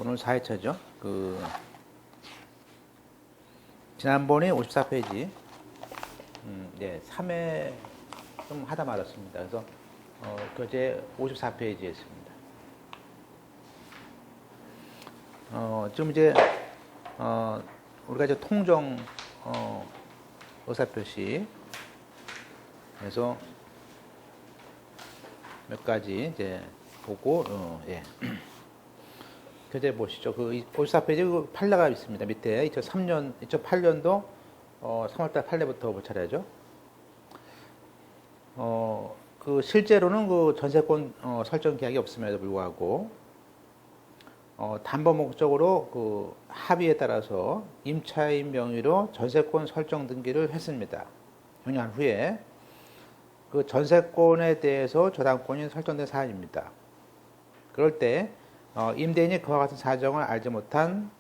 오늘 4회차죠. 지난번에 54페이지, 네, 3회 좀 하다 말았습니다. 그래서, 교재 54페이지였습니다. 지금 이제, 우리가 이제 통정, 의사표시, 그래서 몇 가지 이제 보고, 예. 교재 보시죠. 54페이지 판례가 있습니다. 밑에 2008년도 3월달 판례부터 볼 차례죠. 실제로는 전세권 설정 계약이 없음에도 불구하고 담보 목적으로 합의에 따라서 임차인 명의로 전세권 설정 등기를 했습니다. 종료한 후에 그 전세권에 대해서 저당권이 설정된 사안입니다. 그럴 때 임대인이 그와 같은 사정을 알지 못한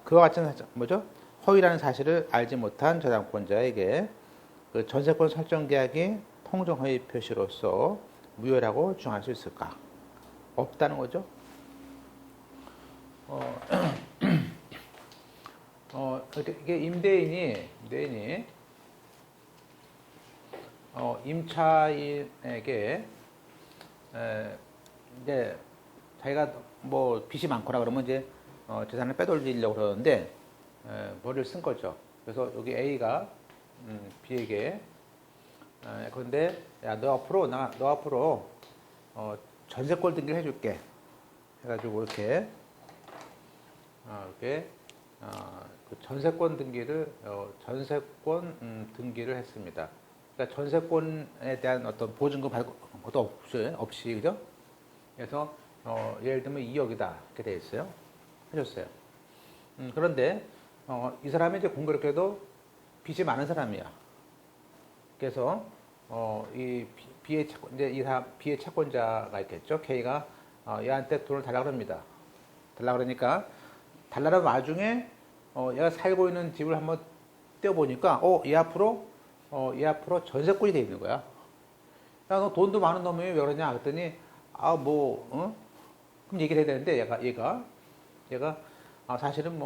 그와 같은 뭐죠? 허위라는 사실을 알지 못한 저당권자에게 그 전세권 설정 계약이 통정 허위 표시로서 무효라고 주장할 수 있을까? 없다는 거죠. 이게 임대인이 임차인에게 이제 자기가 뭐 빚이 많거나 그러면 이제 재산을 빼돌리려고 그러는데 머리를 쓴 거죠. 그래서 여기 A가 B에게 그런데 야 너 앞으로 전세권 등기를 해줄게 해가지고 이렇게 그 전세권 등기를 했습니다. 그러니까 전세권에 대한 어떤 보증금 발급 것도 없이 그죠? 그래서 예를 들면 2억이다 이렇게 돼 있어요. 해줬어요. 그런데 이 사람이 이제 공교롭게도 빚이 많은 사람이야. 그래서 이 B의 B의 채권자가 있겠죠. K가 얘한테 돈을 달라고 합니다. 달라고 그러니까 달라는 와중에 얘가 살고 있는 집을 한번 떼어보니까 얘 앞으로 전세권이 돼 있는 거야. 야, 너 돈도 많은 놈이 왜 그러냐 그랬더니 그럼 얘기를 해야 되는데 얘가 사실은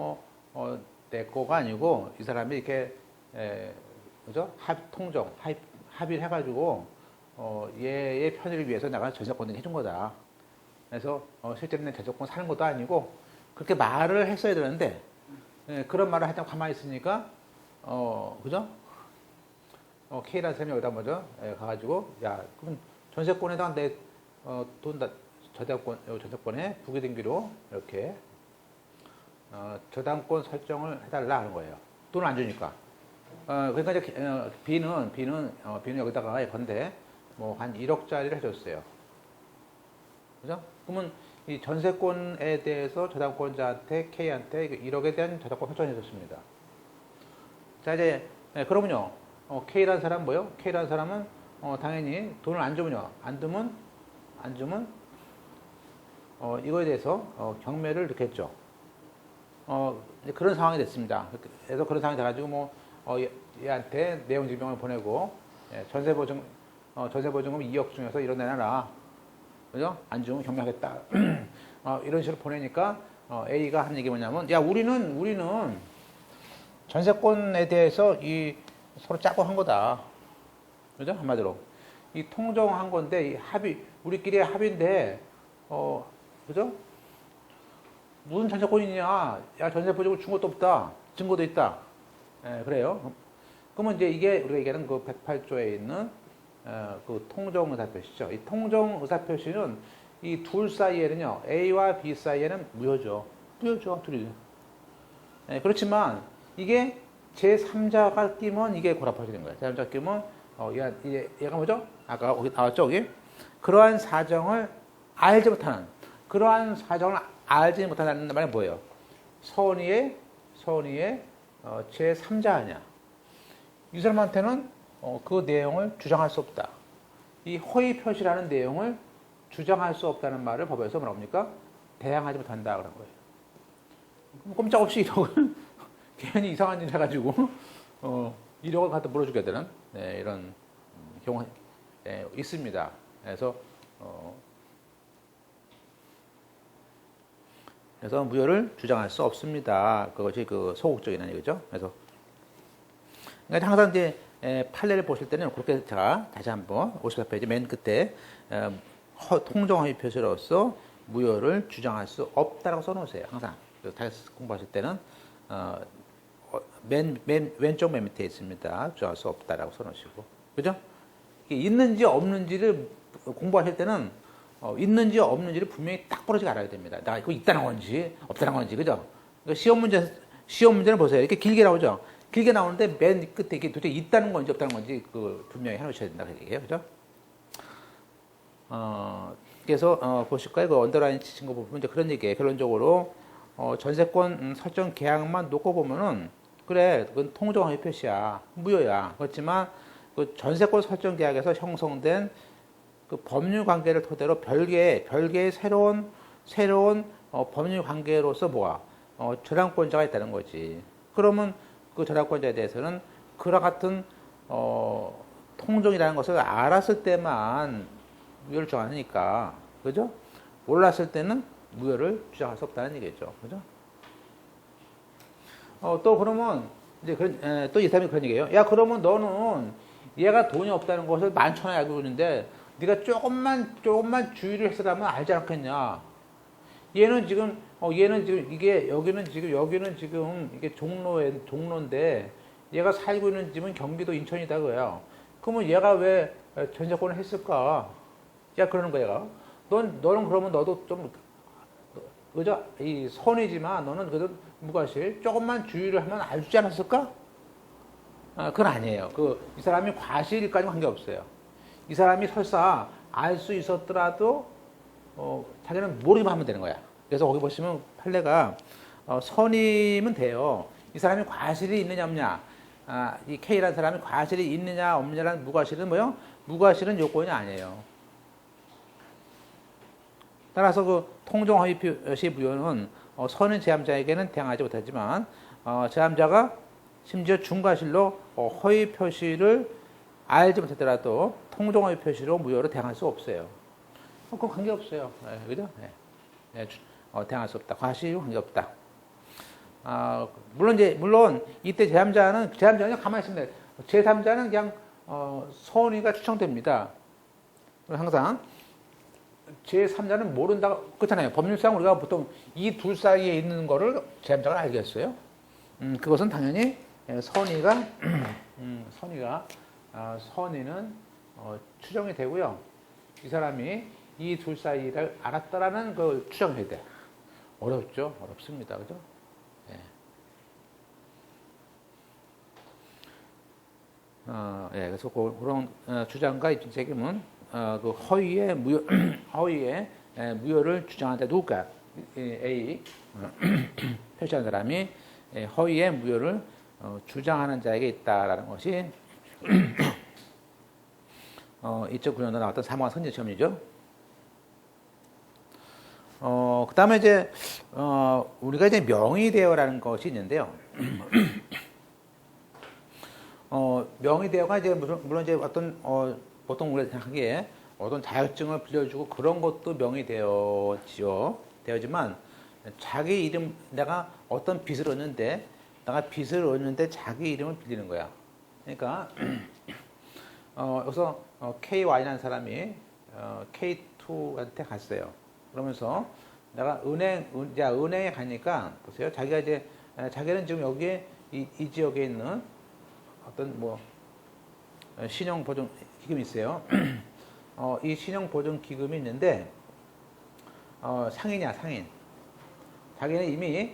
내 거가 아니고 이 사람이 이렇게 그죠? 합의를 해가지고 얘의 편의를 위해서 내가 전세권 등기 해준 거다. 그래서 실제로는 전세권 사는 것도 아니고 그렇게 말을 했어야 되는데 그런 말을 하다 가만히 있으니까 그죠? K라는 사람이 여기다 가가지고 야 그럼 전세권에다가 내 돈 저당권에 부기등기로 이렇게 저당권 설정을 해달라 하는 거예요. 돈을 안 주니까. 그러니까 이제 B는 여기다가 예컨대 한 1억짜리를 해줬어요. 그죠? 그러면 이 전세권에 대해서 저당권자한테 K한테 1억에 대한 저당권 설정을 해줬습니다. 자 이제 그러면요. K라는 사람 뭐요? K라는 사람은 당연히 돈을 안 주면 이거에 대해서 경매를 넣겠죠. 그런 상황이 됐습니다. 그래서 그런 상황이 돼가지고 얘한테 내용 증명을 보내고 전세보증금 2억 중에서 이런 내놔라. 그죠? 안 주면 경매하겠다. 이런 식으로 보내니까 A가 한 얘기 뭐냐면 야 우리는 전세권에 대해서 서로 짜고 한 거다. 그죠? 한마디로. 이 통정한 건데, 이 우리끼리의 합의인데, 그죠? 무슨 전세권이냐? 야, 전세보증을 준 것도 없다. 증거도 있다. 그래요. 그러면 이제 이게 우리가 얘기하는 그 108조에 있는, 그 통정의사표시죠. 이 통정의사표시는 이 둘 사이에는요, A와 B 사이에는 무효죠, 둘이. 그렇지만, 이게 제3자가 끼면 이게 고라파게 된 거예요. 제3자가 끼면, 얘가 뭐죠? 아까 여기 나왔죠, 여기? 그러한 사정을 알지 못한다는 말이 뭐예요? 선의의 제3자 아니야. 이 사람한테는 그 내용을 주장할 수 없다. 이 허위 표시라는 내용을 주장할 수 없다는 말을 법에서 뭐라고 합니까? 대항하지 못한다. 그런 거예요. 꼼짝없이 1억을 괜히 이상한 일 해가지고 1억을 갖다 물어주게 되는 이런 경우 있습니다. 그래서 그래서 무효를 주장할 수 없습니다. 그것이 그 소극적이라는 얘기죠. 그래서 그러니까 항상 이제 판례를 보실 때는 그렇게 제가 다시 한번 54페이지 맨 끝에 통정허위 표시로서 무효를 주장할 수 없다라고 써놓으세요. 항상 다시 공부하실 때는 왼쪽 맨 밑에 있습니다. 주장할 수 없다라고 써놓으시고, 그죠? 이게 있는지 없는지를 공부하실 때는 있는지 없는지를 분명히 딱 부러지게 알아야 됩니다. 나 이거 있다는 건지 없다는 건지, 그죠? 그러니까 시험 문제는 보세요. 이렇게 길게 나오죠. 길게 나오는데 맨 끝에 이게 도대체 있다는 건지 없다는 건지 그 분명히 해놓으셔야 된다 그 얘기예요, 그죠? 그래서 보실까요? 그 언더라인 치신 거 보면 이제 그런 얘기예요. 결론적으로 전세권 설정 계약만 놓고 보면은 그래, 그건 통정허위 표시야, 무효야. 그렇지만 그 전세권 설정 계약에서 형성된 그 법률 관계를 토대로 별개의 새로운 법률 관계로서 저당권자가 있다는 거지. 그러면 그 저당권자에 대해서는 그와 같은 통정이라는 것을 알았을 때만 무효를 주장하니까, 그죠? 몰랐을 때는 무효를 주장할 수 없다는 얘기죠, 그죠? 또 그러면 이제 또 이 사람이 그런 얘기예요. 야, 그러면 너는 얘가 돈이 없다는 것을 만천하에 알고 있는데 네가 조금만 주의를 했으라면 알지 않겠냐? 얘는 지금 이게 여기는 지금 이게 종로인데 얘가 살고 있는 집은 경기도 인천이다 그래요. 그러면 얘가 왜 전세권을 했을까? 야, 그러는 거야. 너는 그러면 너도 좀 그죠? 이 선이지만 너는 그래도 무과실 조금만 주의를 하면 알지 않았을까? 그건 아니에요. 이 사람이 과실까지 관계없어요. 이 사람이 설사 알 수 있었더라도 자기는 모르기만 하면 되는 거야. 그래서 거기 보시면 판례가 선임은 돼요. 이 사람이 과실이 있느냐 없냐, 이 K라는 사람이 과실이 있느냐 없느냐라는 무과실은 뭐요? 무과실은 요건이 아니에요. 따라서 그 통정허위 표시 무효는 선인 제함자에게는 대항하지 못하지만 제함자가 심지어 중과실로 허위 표시를 알지 못하더라도 통정허위 표시로 무효로 대항할 수 없어요. 그건 관계없어요. 그죠? 네. 대항할 수 없다. 과실이 관계없다. 물론 이때 제함자는 가만히 있습니다. 제3자는 그냥 선의가 추정됩니다. 항상 제3자는 모른다 그렇잖아요. 법률상 우리가 보통 이 둘 사이에 있는 거를 제3자가 알겠어요. 그것은 당연히 선의가 선의는 추정이 되고요. 이 사람이 이 둘 사이를 알았다라는 걸 추정해야 돼. 어렵죠? 어렵습니다. 그죠? 그래서 그런 주장과 입증 책임은 그 허위의 무효를 주장한다. 누굴까? A 표시한 사람이 허위의 무효를 주장하는 자에게 있다라는 것이 2009년도 나왔던 사무관 선진 시험이죠. 그 다음에 이제 우리가 이제 명의대여라는 것이 있는데요. 명의대여가 이제 물론 이제 어떤 보통 우리가 생각하기에 어떤 자격증을 빌려주고 그런 것도 명의대여지요. 대여지만 자기 이름, 내가 어떤 빚을 얻는데 자기 이름을 빌리는 거야. 그러니까 여기서 KY라는 사람이 K2한테 갔어요. 그러면서 내가 은행에 가니까 보세요. 자기는 지금 여기에 이 지역에 있는 어떤 신용보증 기금이 있어요. 이 신용보증 기금이 있는데 상인이야, 상인. 자기는 이미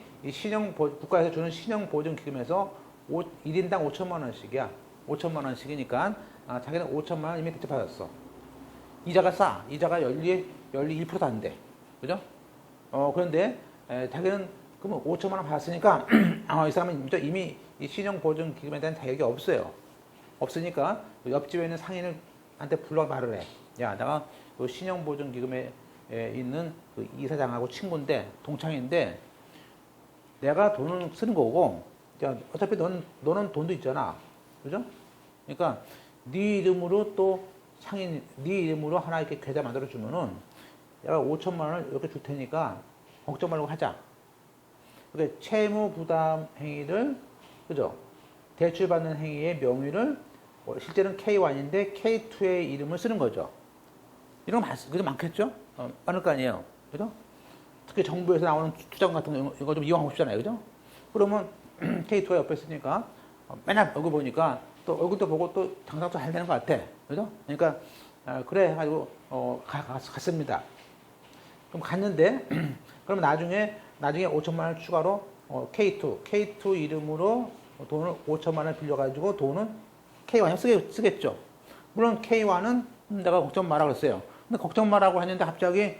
국가에서 주는 신용보증 기금에서 1인당 5천만 원씩이야. 5천만 원씩이니까 자기는 5천만 원 이미 대출받았어. 이자가 싸. 이자가 연리 1%도 안 돼. 그죠? 그런데 자기는 그러면 5천만 원 받았으니까 이 사람은 이미 이 신용보증 기금에 대한 자격이 없어요. 없으니까 옆집에 있는 상인한테 불러 말을 해. 야, 내가 그 신용보증 기금에 있는 그 이사장하고 친구인데 동창인데 내가 돈을 쓰는 거고, 야, 어차피 너는 돈도 있잖아. 그죠? 그러니까 네 이름으로 또 네 이름으로 하나 이렇게 계좌 만들어 주면은 내가 5천만 원을 이렇게 줄 테니까 걱정 말고 하자. 그게 채무 부담 행위를, 그죠? 대출받는 행위의 명의를 실제는 K1인데 K2의 이름을 쓰는 거죠. 이런 거 그죠? 많겠죠? 많을 거 아니에요. 그죠? 특히 정부에서 나오는 투자금 같은 거, 이거 좀 이용하고 싶잖아요. 그죠? 그러면 K2가 옆에 있으니까 맨날 얼굴 보니까 또 얼굴도 보고 또 장사도 잘 되는 것 같아. 그죠? 그러니까, 그래. 해가지고, 갔습니다. 그럼 갔는데, 그럼 나중에 5천만 원 추가로 K2 이름으로 돈을 5천만 원 빌려가지고 돈은 K1에 쓰겠죠. 물론 K1은 내가 걱정 마라 그랬어요. 근데 걱정 마라고 했는데 갑자기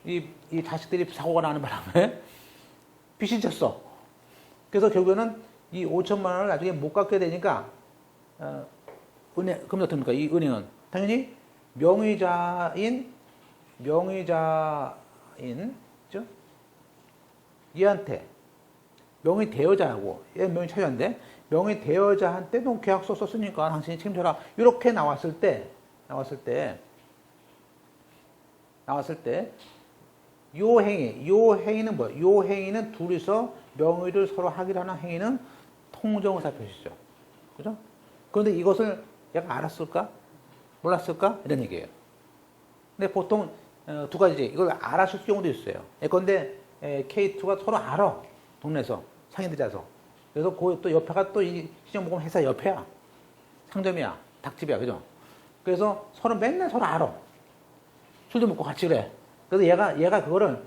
이 자식들이 사고가 나는 바람에 빚이 졌어. 그래서 결국에는 이 5천만 원을 나중에 못 갚게 되니까, 그럼 어떻습니까? 이 은행은 당연히 명의자인, 그죠? 얘한테, 명의 대여자하고, 얘 명의 차주인데, 명의 대여자한테 계약서 썼으니까 당신이 책임져라. 이렇게 나왔을 때, 요 행위는 뭐예요? 요 행위는 둘이서 명의를 서로 하기로 하는 행위는 통정의사 표시죠. 그죠? 그런데 이것을 얘가 알았을까? 몰랐을까? 이런 얘기예요. 근데 보통 두 가지지. 이걸 알았을 경우도 있어요. 예컨대 K2가 서로 알아. 동네에서 상인들 자서. 그래서 또 옆에가 또 이 시정보험 회사 옆에야. 상점이야. 닭집이야. 그죠? 그래서 맨날 서로 알아. 술도 먹고 같이 그래. 그래서 얘가 그걸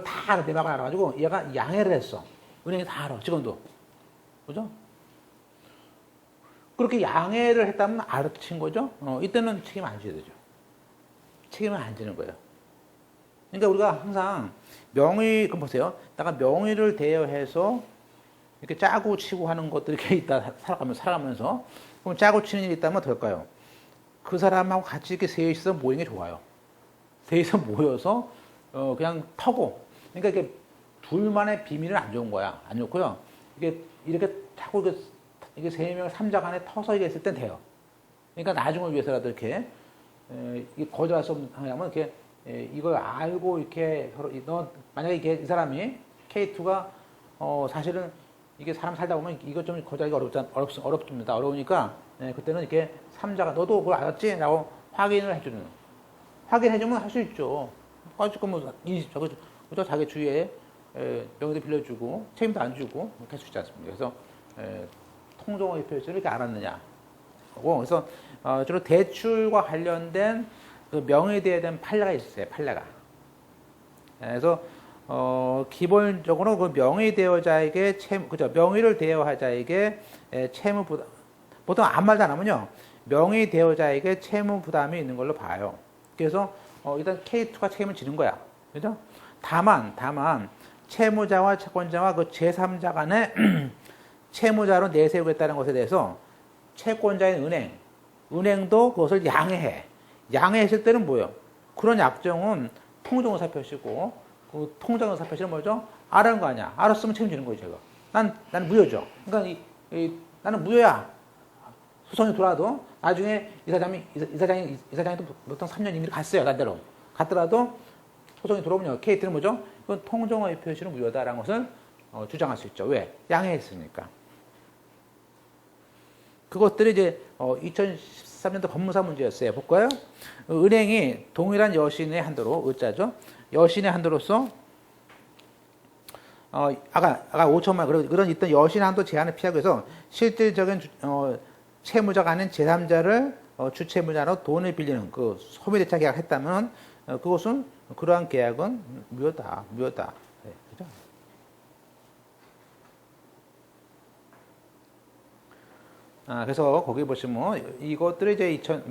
다 알아. 내막을 알아가지고 얘가 양해를 했어. 은행이 다 알아. 직원도. 그죠? 그렇게 양해를 했다면 알아친 거죠? 이때는 책임 안 져야 되죠. 책임을 안 지는 거예요. 그러니까 우리가 항상 그럼 보세요. 내가 명의를 대여해서 이렇게 짜고 치고 하는 것들이 이렇게 있다, 살아가면서. 그럼 짜고 치는 일이 있다면 어떨까요? 그 사람하고 같이 이렇게 셋이서 모이는 게 좋아요. 셋이서 모여서, 그냥 터고. 그러니까 이게 둘만의 비밀은 안 좋은 거야. 안 좋고요. 이렇게 자꾸 이게 세 명, 삼자 간에 터서 이게 있을 땐 돼요. 그러니까 나중을 위해서라도 이렇게, 이게 거절할 수 없는 상황이면 이렇게, 이걸 알고 이렇게 서로, 만약에 이 사람이 K2가, 사실은 이게 사람 살다 보면 이것 좀 거절하기가 어렵습니다. 어려우니까, 그때는 이렇게 삼자가 너도 그걸 알았지? 라고 확인을 해주는. 확인해주면 할 수 있죠. 어쨌건 그저 자기 주위에 명의도 빌려주고, 책임도 안 주고, 이렇게 할 수 있지 않습니까? 그래서, 통정의 표시를 이렇게 알았느냐. 그래서, 주로 대출과 관련된 그 명의대에 대한 판례가 있어요. 판례가. 그래서 기본적으로 그 명의대여자에게 그죠? 명의를 대여하자에게 채무 부담, 보통 아무 말도 안 하면요, 명의대여자에게 채무 부담이 있는 걸로 봐요. 그래서 일단 K2가 책임을 지는 거야. 그죠? 다만 채무자와 채권자와 그 제3자 간에 채무자로 내세우겠다는 것에 대해서 채권자인 은행도 그것을 양해해. 양해했을 때는 뭐예요? 그런 약정은 통정의사 표시고, 그 통정의사 표시는 뭐죠? 알아는 거 아니야. 알았으면 책임지는 거지, 제가. 난 무효죠. 그러니까 나는 무효야. 소송이 돌아도 나중에 이사장이 또 보통 3년 임기를 갔어요, 나대로. 갔더라도 소송이 돌아오면요. K3는 뭐죠? 이건 통정의 표시는 무효다라는 것을 주장할 수 있죠. 왜? 양해했으니까. 그것들이 이제 2013년도 법무사 문제였어요. 볼까요? 은행이 동일한 여신의 한도로, 의자죠. 여신의 한도로서 아까 5천만 그런 있던 여신 한도 제한을 피하기 위해서 실질적인 채무자가 아닌 제3자를 주채무자로 돈을 빌리는 그 소매대차 계약을 했다면 그것은 그러한 계약은 무효다. 네, 그죠? 그래서 거기 보시면 이것들이 이제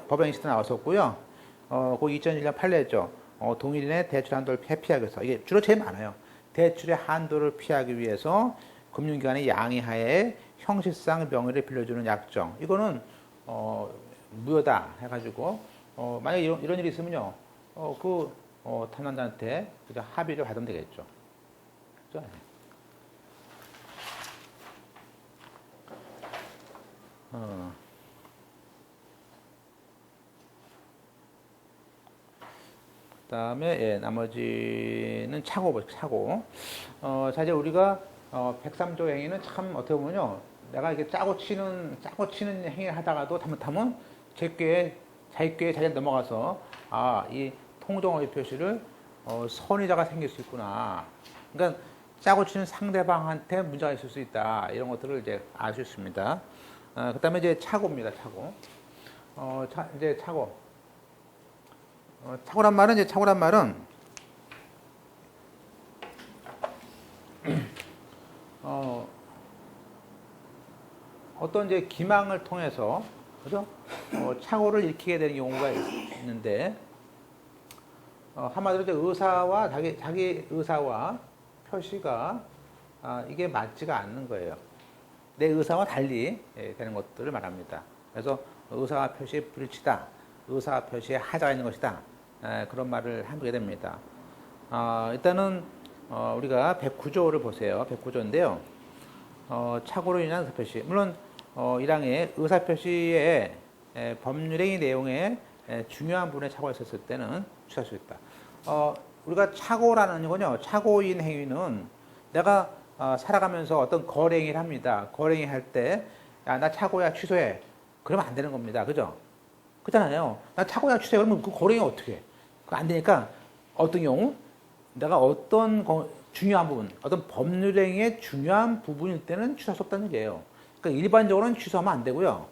법령 시대 나왔었고요. 그 2001년 판례죠. 동일인의 대출 한도를 회피하기 위해서 이게 주로 제일 많아요. 대출의 한도를 피하기 위해서 금융기관의 양해하에 형식상 명의를 빌려주는 약정. 이거는 무효다 해가지고 만약에 이런 일이 있으면요, 탐난자한테 합의를 받으면 되겠죠. 그죠? 그다음에 예, 나머지는 차고죠, 차고. 자 이제 우리가 103조 행위는 참 어떻게 보면요, 내가 이게 짜고 치는 행위를 하다가도 잘못하면 자기 꾀에 자기가 넘어가서 이 통정어휘 표시를 선의자가 생길 수 있구나. 그러니까 짜고 치는 상대방한테 문제가 있을 수 있다. 이런 것들을 이제 알 수 있습니다. 그다음에 이제 차고입니다. 차고. 이제 차고. 차고란 말은 어떤 이제 기망을 통해서 그죠? 착오를 일으키게 되는 경우가 있는데 한마디로 이제 의사와 자기 의사와 표시가 이게 맞지가 않는 거예요. 내 의사와 달리 되는 것들을 말합니다. 그래서 의사와 표시에 불일치다, 의사와 표시에 하자가 있는 것이다, 그런 말을 하게 됩니다. 일단은 우리가 109조를 보세요. 109조인데요. 착오로 인한 의사표시. 물론 1항의 의사표시에 법률행위 내용에 중요한 부분에 착오가 있었을 때는 취소할 수 있다. 우리가 착오라는 건요, 착오인 행위는 내가 살아가면서 어떤 거래행위를 합니다. 거래행위 할 때, 야, 나 착오야, 취소해. 그러면 안 되는 겁니다. 그죠? 그렇잖아요. 나 착오야, 취소해. 그러면 그 거래행위 어떻게 해? 그거 안 되니까 어떤 경우 내가 어떤 중요한 부분, 어떤 법률행위의 중요한 부분일 때는 취소할 수 없다는 얘기예요. 그러니까 일반적으로는 취소하면 안 되고요.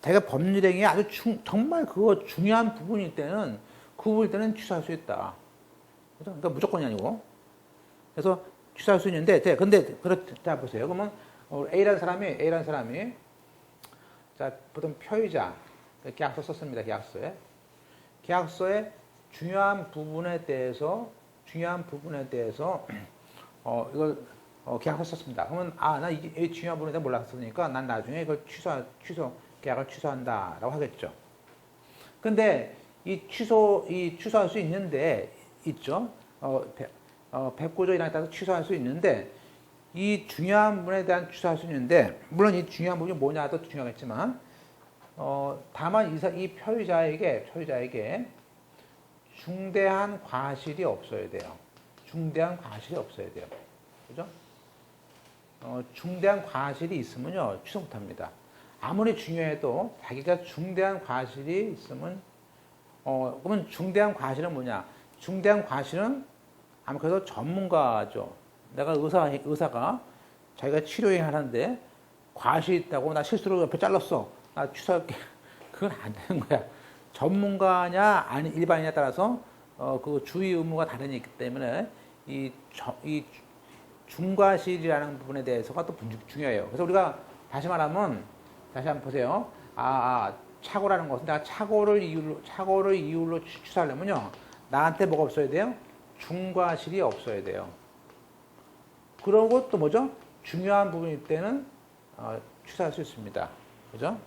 자기가 법률행위에 아주 정말 그거 중요한 부분일 때는 그 부분일 때는 취소할 수 있다. 그죠? 그러니까 무조건이 아니고. 그래서 취소할 수 있는데, 근데 자 보세요. 그러면 A라는 사람이 자 보통 표의자 계약서 썼습니다. 계약서에 중요한 부분에 대해서 이걸 계약서 썼습니다. 그러면 나 이 중요한 부분에 대해 몰랐으니까 난 나중에 이걸 계약을 취소한다라고 하겠죠. 근데 취소할 수 있는데 있죠. 109조 1항에 따라서 취소할 수 있는데 이 중요한 부분에 대한 취소할 수 있는데 물론 이 중요한 부분이 뭐냐도 중요하겠지만 다만 이 표의자에게 중대한 과실이 없어야 돼요. 그죠? 중대한 과실이 있으면요, 취소 못 합니다. 아무리 중요해도 자기가 중대한 과실이 있으면, 그러면 중대한 과실은 뭐냐? 중대한 과실은 아무래도 전문가죠. 내가 의사가 자기가 치료행 하는데 과실이 있다고 나 실수로 옆에 잘랐어. 나 취소할게. 그건 안 되는 거야. 전문가냐, 아니 일반인에 따라서 그 주의 의무가 다르기 때문에 이 중과실이라는 부분에 대해서가 또 중요해요. 그래서 우리가 다시 한번 보세요. 착오라는 것은 내가 착오를 이유로 취소하려면요, 나한테 뭐가 없어야 돼요? 중과실이 없어야 돼요. 그러고 또 뭐죠? 중요한 부분일 때는 취소할 수 있습니다. 그죠?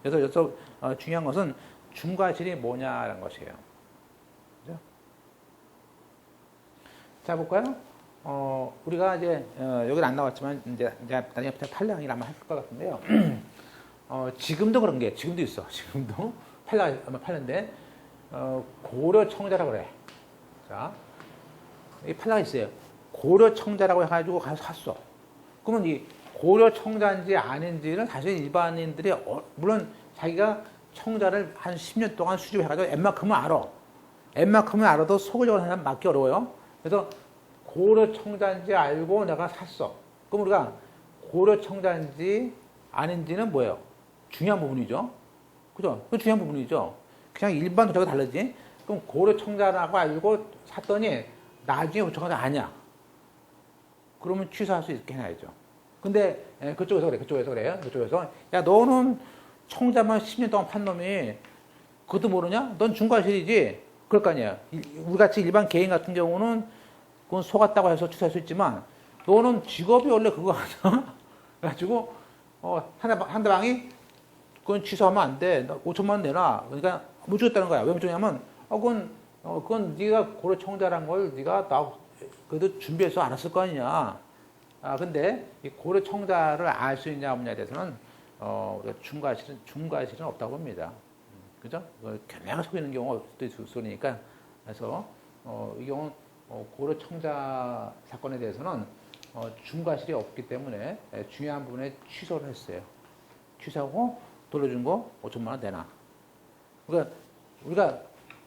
그래서 여기서 중요한 것은 중과실이 뭐냐라는 것이에요. 그죠? 자, 볼까요? 우리가 이제, 여기는 안 나왔지만, 이제 나중에 판례항이라 한번 할 것 같은데요. 지금도 그런 게, 지금도 있어. 지금도. 판례인데, 고려청자라고 그래. 자, 이 판례가 있어요. 고려청자라고 해가지고 가서 샀어. 그러면 이 고려청자인지 아닌지는 사실 일반인들이, 물론 자기가 청자를 한 10년 동안 수집해가지고 웬만큼은 알아. 웬만큼은 알아도 속으려고 하면 맞기 어려워요. 그래서 고려청자인지 알고 내가 샀어. 그럼 우리가 고려청자인지 아닌지는 뭐예요? 중요한 부분이죠. 그죠? 그 중요한 부분이죠. 그냥 일반 도자가 다르지. 그럼 고려청자라고 알고 샀더니 나중에 고려청자가 아니야. 그러면 취소할 수 있게 해야죠. 근데 그쪽에서 그래요. 그쪽에서 야, 너는 청자만 10년 동안 판 놈이 그것도 모르냐? 넌 중과실이지. 그럴 거 아니야. 우리같이 일반 개인 같은 경우는 그건 속았다고 해서 취소할 수 있지만 너는 직업이 원래 그거 하잖아. 그래가지고 상대방이 그건 취소하면 안 돼. 5천만 원 내놔. 그러니까 못 주겠다는 거야. 왜 못 주냐면 그건 네가 고려청자란 걸 네가 그래도 준비해서 알았을 거 아니냐. 근데 이 고려청자를 알 수 있냐 없냐에 대해서는 중과실은 없다고 봅니다. 그죠? 견해가 속이는 경우가 또 있으니까. 그래서 이 경우는 고려 청자 사건에 대해서는 중과실이 없기 때문에 중요한 부분에 취소를 했어요. 취소하고 돌려준 거 5천만 원 되나. 그러니까 우리가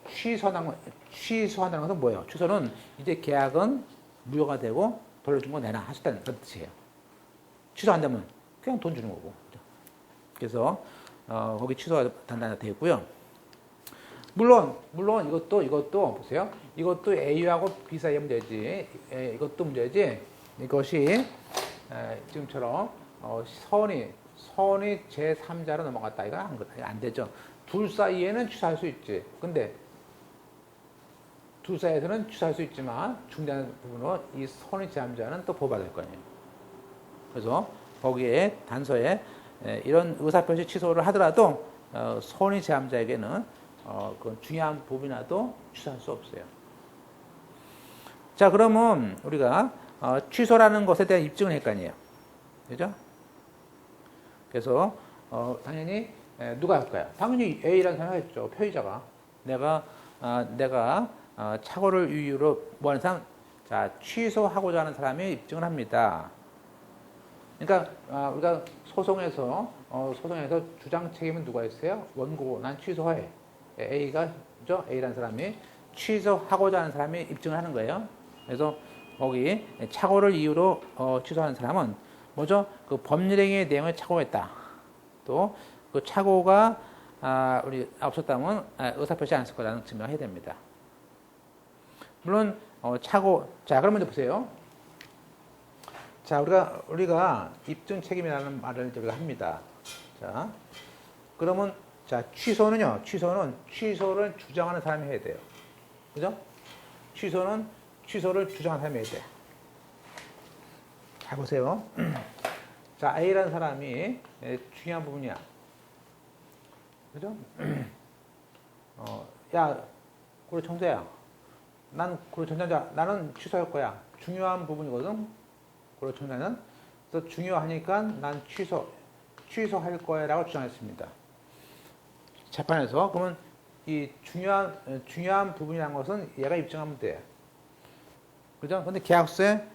취소한다는 것은 뭐예요? 취소는 이제 계약은 무효가 되고 돌려준 거 내놔 하셨다는 그런 뜻이에요. 취소 안 되면 그냥 돈 주는 거고. 그래서 거기 취소가 단단히 되어 있고요. 물론 이것도 보세요. 이것도 A하고 B 사이의 문제지. 이것도 문제지. 이것이 지금처럼 선이 제3자로 넘어갔다. 이거 안 되죠. 둘 사이에는 취소할 수 있지. 근데 둘 사이에서는 취소할 수 있지만 중대한 부분으로 이 선이 제3자는 또 보호받을 거 아니에요. 그래서 거기에 단서에 이런 의사표시 취소를 하더라도 선이 제3자에게는 그 중요한 부분이라도 취소할 수 없어요. 자, 그러면 우리가 취소라는 것에 대한 입증을 할 거 아니에요. 그죠? 그래서 당연히 누가 할까요? 당연히 A라는 사람이 했죠. 표의자가. 내가 착오를 이유로 뭐 하는 사람? 자, 취소하고자 하는 사람이 입증을 합니다. 그러니까 우리가 소송에서 주장 책임은 누가 있어요? 원고, 난 취소해. A가, 그죠? A라는 사람이 취소하고자 하는 사람이 입증을 하는 거예요. 그래서 거기 착오를 이유로 취소하는 사람은 뭐죠? 그 법률행위의 내용에 착오했다. 또 그 착오가 우리 없었다면 의사표시 안 했을 거라는 증명을 해야 됩니다. 물론 착오. 자, 그러면 이제 보세요. 자, 우리가 입증 책임이라는 말을 우리가 합니다. 자, 그러면 자, 취소는 취소를 주장하는 사람이 해야 돼요. 그죠? 취소를 주장하는 사람이 해야 돼. 자, 보세요. 자, A라는 사람이 중요한 부분이야. 그죠? 야, 고려 청자야. 나는 취소할 거야. 중요한 부분이거든. 고려 청자는. 그래서 중요하니까 난 취소할 거야 라고 주장했습니다. 재판에서. 그러면 이 중요한 부분이라는 것은 얘가 입증하면 돼. 그죠? 근데 계약서에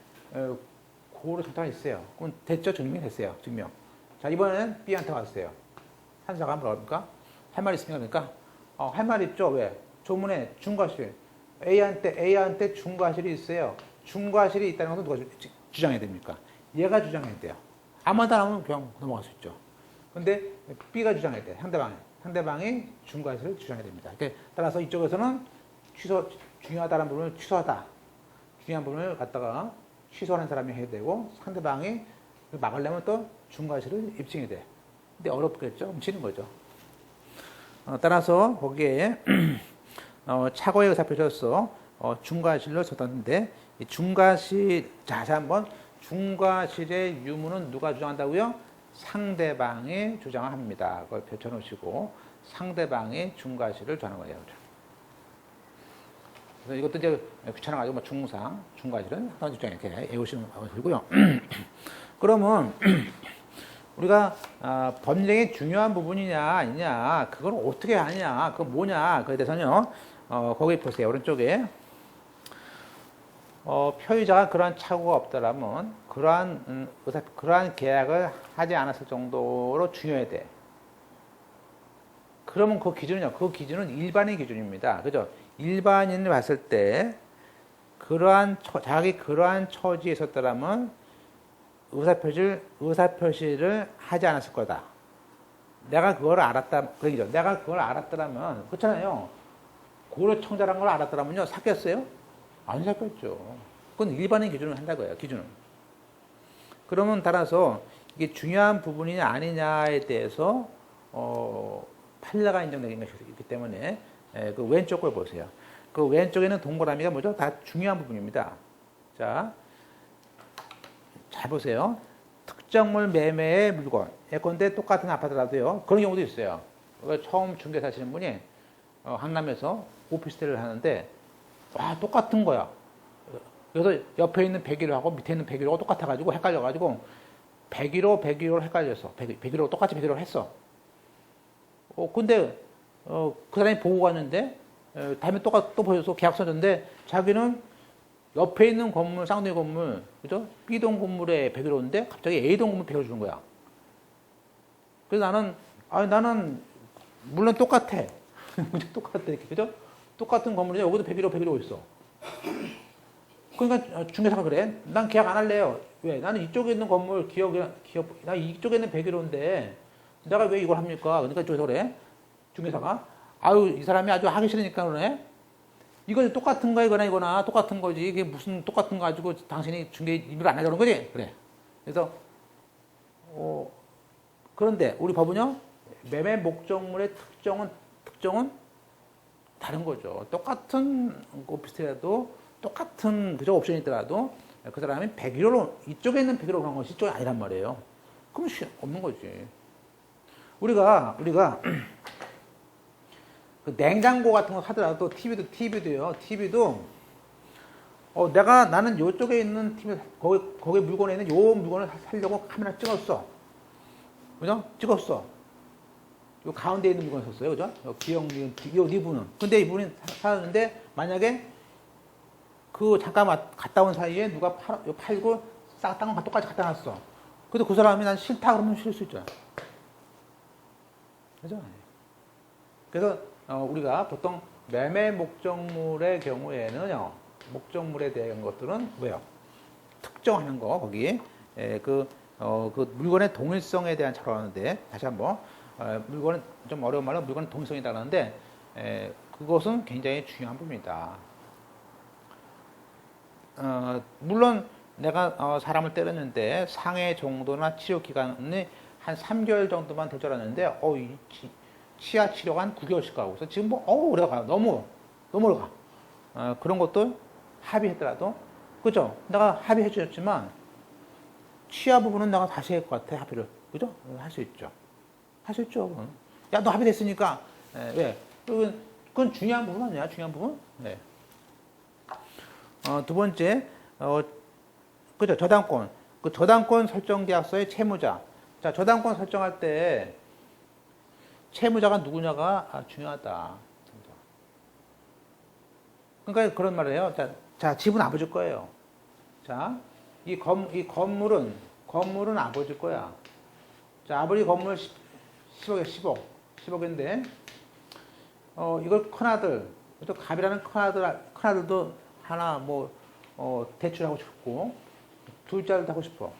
고로 청자가 있어요. 그럼 됐죠? 증명이 됐어요. 증명. 자, 이번에는 B한테 왔어요. 판사가 뭐라 그럽니까? 할 말 있습니까? 그러니까 할 말 있죠. 왜? 조문에 중과실. A한테 중과실이 있어요. 중과실이 있다는 것은 누가 주장해야 됩니까? 얘가 주장해야 돼요. 아무한테 안 하면 그냥 넘어갈 수 있죠. 근데 B가 주장해야 돼요. 상대방이 중과실을 주장해야 됩니다. 따라서 이쪽에서는 중요하다는 부분을 취소하다. 중요한 부분을 갖다가 취소하는 사람이 해야 되고 상대방이 막으려면 또 중과실을 입증해야 돼. 근데 어렵겠죠? 훔치는 거죠. 따라서 거기에 착오의 의사표시로서 중과실로 썼는데 다시 한번 중과실의 유무는 누가 주장한다고요? 상대방이 주장을 합니다. 그걸 펼쳐놓으시고 상대방이 중과실을 주장하는 거예요. 그래서 이것도 이제 귀찮아가지고 중과실은 하나 주장 이렇게 외우시면 되고요. 그러면 우리가 법령이 중요한 부분이냐 아니냐 그걸 어떻게 아냐 그거 뭐냐 그에 대해서는요 거기 보세요. 오른쪽에 표의자가 그러한 착오가 없더라면 그러한 계약을 하지 않았을 정도로 중요해야 돼. 그러면 그 기준은 일반인 기준입니다. 그죠? 일반인을 봤을 때 자기 그러한 처지에 있었더라면 의사표시를 하지 않았을 거다. 내가 그걸 알았다. 그 얘기죠. 내가 그걸 알았더라면, 그렇잖아요. 고려 청자란 걸 알았더라면요. 샀겠어요? 안 샀겠죠. 그건 일반인 기준을 한다고요. 기준은. 그러면 따라서 이게 중요한 부분이냐 아니냐에 대해서 판례가 인정되는 것이 있기 때문에 그 왼쪽 걸 보세요. 그 왼쪽에는 동그라미가 뭐죠? 다 중요한 부분입니다. 자, 잘 보세요. 특정물 매매의 물건. 예컨대 똑같은 아파트라도요. 그런 경우도 있어요. 처음 중개 사시는 분이 강남에서 오피스텔을 하는데 와 똑같은 거야. 그래서 옆에 있는 101호하고 밑에 있는 101호가 똑같아가지고 헷갈려가지고 101호를 헷갈렸어. 101호 똑같이 101호를 했어. 근데 그 사람이 보고 갔는데 다음에 또 보여서 계약서 줬는데 자기는 옆에 있는 건물, 쌍둥이 건물, 그죠? B동 건물에 101호인데 갑자기 A동 건물 100을 주는 거야. 그래서 나는 물론 똑같아. 똑같아, 그죠? 똑같은 건물이죠. 여기도 101호, 101호 있어. 그러니까 중개사가 그래. 난 계약 안 할래요. 왜? 나는 이쪽에 있는 건물 나 이쪽에 있는 101호인데 내가 왜 이걸 합니까? 그러니까 이쪽에서 그래. 중개사가. 아유, 이 사람이 아주 하기 싫으니까 그러네. 이거 똑같은 거 이거나 똑같은 거지. 이게 무슨 똑같은 거 가지고 당신이 중개 임의를 안 하려는 거지? 그래. 그래서 그런데 우리 법은요. 매매 목적물의 특정은 다른 거죠. 똑같은 오피스텔에도 똑같은 그저 옵션이 있더라도 그 사람이 101호로 이쪽에 있는 101호로 한 것이 이쪽이 아니란 말이에요. 그럼 없는 거지. 우리가 그 냉장고 같은 거 사더라도 TV도요. TV도 나는 이쪽에 있는 TV 거기 물건에 있는 요 물건을 사려고 카메라 찍었어. 그죠? 찍었어. 요 가운데 있는 물건을 샀어요. 그죠? 이분은. 근데 이분이 사는데 만약에 그 잠깐 갔다 온 사이에 누가 팔고 딴 거 똑같이 갖다 놨어. 근데 그 사람이 난 싫다 그러면 싫을 수 있잖아. 그죠? 그래서 우리가 보통 매매 목적물의 경우에는요, 목적물에 대한 것들은 왜요? 특정하는 거 거기 그 물건의 동일성에 대한 차로 하는데 다시 한번 물건은 좀 어려운 말로 물건의 동일성이라고 하는데 그것은 굉장히 중요한 부분이다. 물론 내가 사람을 때렸는데 상해 정도나 치료 기간이 한 3개월 정도만 될 줄 알았는데 치아 치료가 한 9개월씩 가고 그래서 지금 오래 가요. 너무 오래 가. 그런 것도 합의했더라도 그죠? 내가 합의해 주셨지만 치아 부분은 내가 다시 할 것 같아. 합의를. 그죠? 할 수 있죠. 할 수 있죠. 야, 너 합의됐으니까. 왜? 그건 중요한 부분 아니야? 중요한 부분? 네. 두 번째, 그죠? 저당권. 그 저당권 설정 계약서의 채무자. 자, 저당권 설정할 때 채무자가 누구냐가 중요하다. 그러니까 그런 말을 해요. 자, 집은 아버지 거예요. 자, 이 건물은 아버지 거야. 자, 아버지 건물 10억인데, 이걸 큰아들, 또 갑이라는 큰아들도 하나 대출하고 싶고, 둘째 아들도 하고 싶어.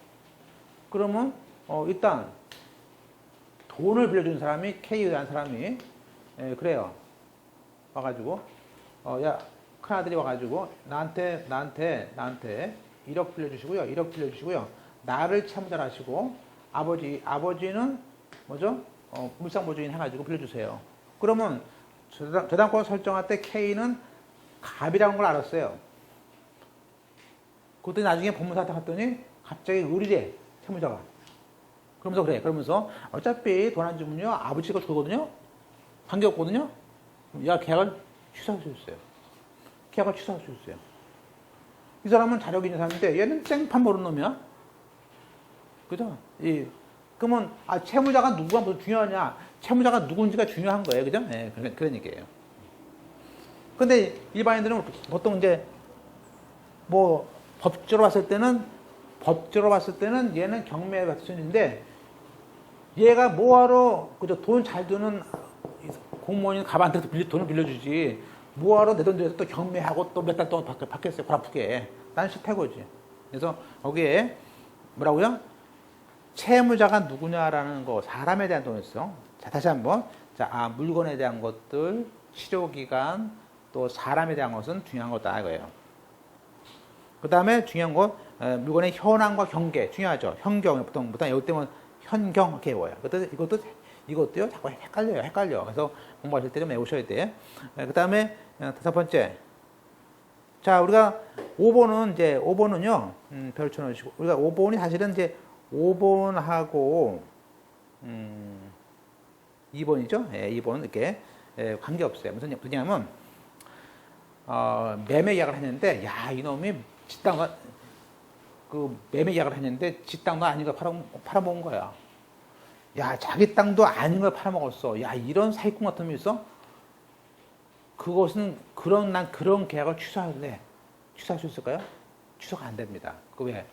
그러면, 일단, 돈을 빌려준 사람이, K라는 사람이, 그래요. 와가지고, 야, 큰아들이 와가지고, 나한테 1억 빌려주시고요. 1억 빌려주시고요. 나를 채무자로 하시고, 아버지는, 뭐죠? 물상보증인 해가지고 빌려주세요. 그러면, 저당권 설정할 때 K는 갑이라는 걸 알았어요. 그것도 나중에 법무사한테 갔더니, 갑자기 의리래, 채무자가. 그러면서 어차피 돈 안 주면요 아버지가 주거든요. 관계없거든요. 야, 계약을 취소할 수 있어요. 계약을 취소할 수 있어요. 이 사람은 자력이 있는 사람인데 얘는 생판 모르는 놈이야. 그죠? 그러면 채무자가 누구가 뭐 중요하냐? 채무자가 누군지가 중요한 거예요. 그죠? 네, 그런 얘기예요. 근데 일반인들은 보통 이제 법적으로 봤을 때는 얘는 경매 같은 수준인데 얘가 뭐하러 그저 돈 잘 드는 공무원인 갑한테도 돈을 빌려주지 뭐하러 내 돈 들여서 또 경매하고 또 몇 달 동안 받겠어요. 골 아프게. 난 싫다 이거지. 그래서 거기에 뭐라고요? 채무자가 누구냐라는 거 사람에 대한 동일성. 자, 다시 한번 물건에 대한 것들 치료기간 또 사람에 대한 것은 중요한 거다 이거예요. 그 다음에 중요한 거 물건의 현황과 경계 중요하죠. 현경 보통 여기 때문에 현경 이렇게 외워요. 이것도요 자꾸 헷갈려. 그래서 공부하실 때 좀 외우셔야 돼. 그 다음에 다섯 번째. 자, 우리가 5번은요 별 쳐놓으시고 우리가 5번이 사실은 이제 5번하고 2번이죠. 2번 이렇게 관계 없어요. 무슨 얘기냐면 매매 계약을 했는데 이놈이 지 땅 매매 계약을 했는데 지 땅도 아닌 걸 팔아먹은 거야. 야, 자기 땅도 아닌 걸 팔아먹었어. 야, 이런 사기꾼 같은 놈이 있어? 그것은 난 그런 계약을 취소할래. 취소할 수 있을까요? 취소가 안 됩니다. 그 왜?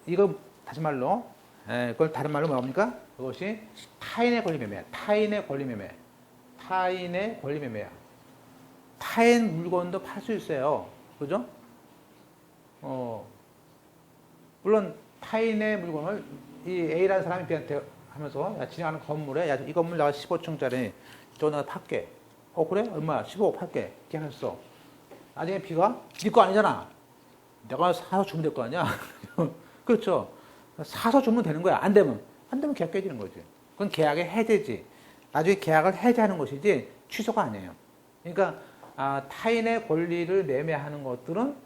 이거 다시 말로, 그걸 다른 말로 뭐랍니까? 그것이 타인의 권리 매매야. 타인의 권리 매매. 타인의 권리 매매야. 타인 물건도 팔 수 있어요. 그죠? 물론 타인의 물건을 이 A라는 사람이 B한테 하면서 야, 진행하는 건물에 야, 이 건물 내가 15층짜리 저거 내가 팔게. 그래? 얼마야? 15 팔게. 계약했어. 나중에 B가 네 거 아니잖아. 내가 사서 주면 될 거 아니야? 그렇죠. 사서 주면 되는 거야. 안 되면 계약 깨지는 거지. 그건 계약의 해제지. 나중에 계약을 해제하는 것이지 취소가 아니에요. 그러니까 타인의 권리를 매매하는 것들은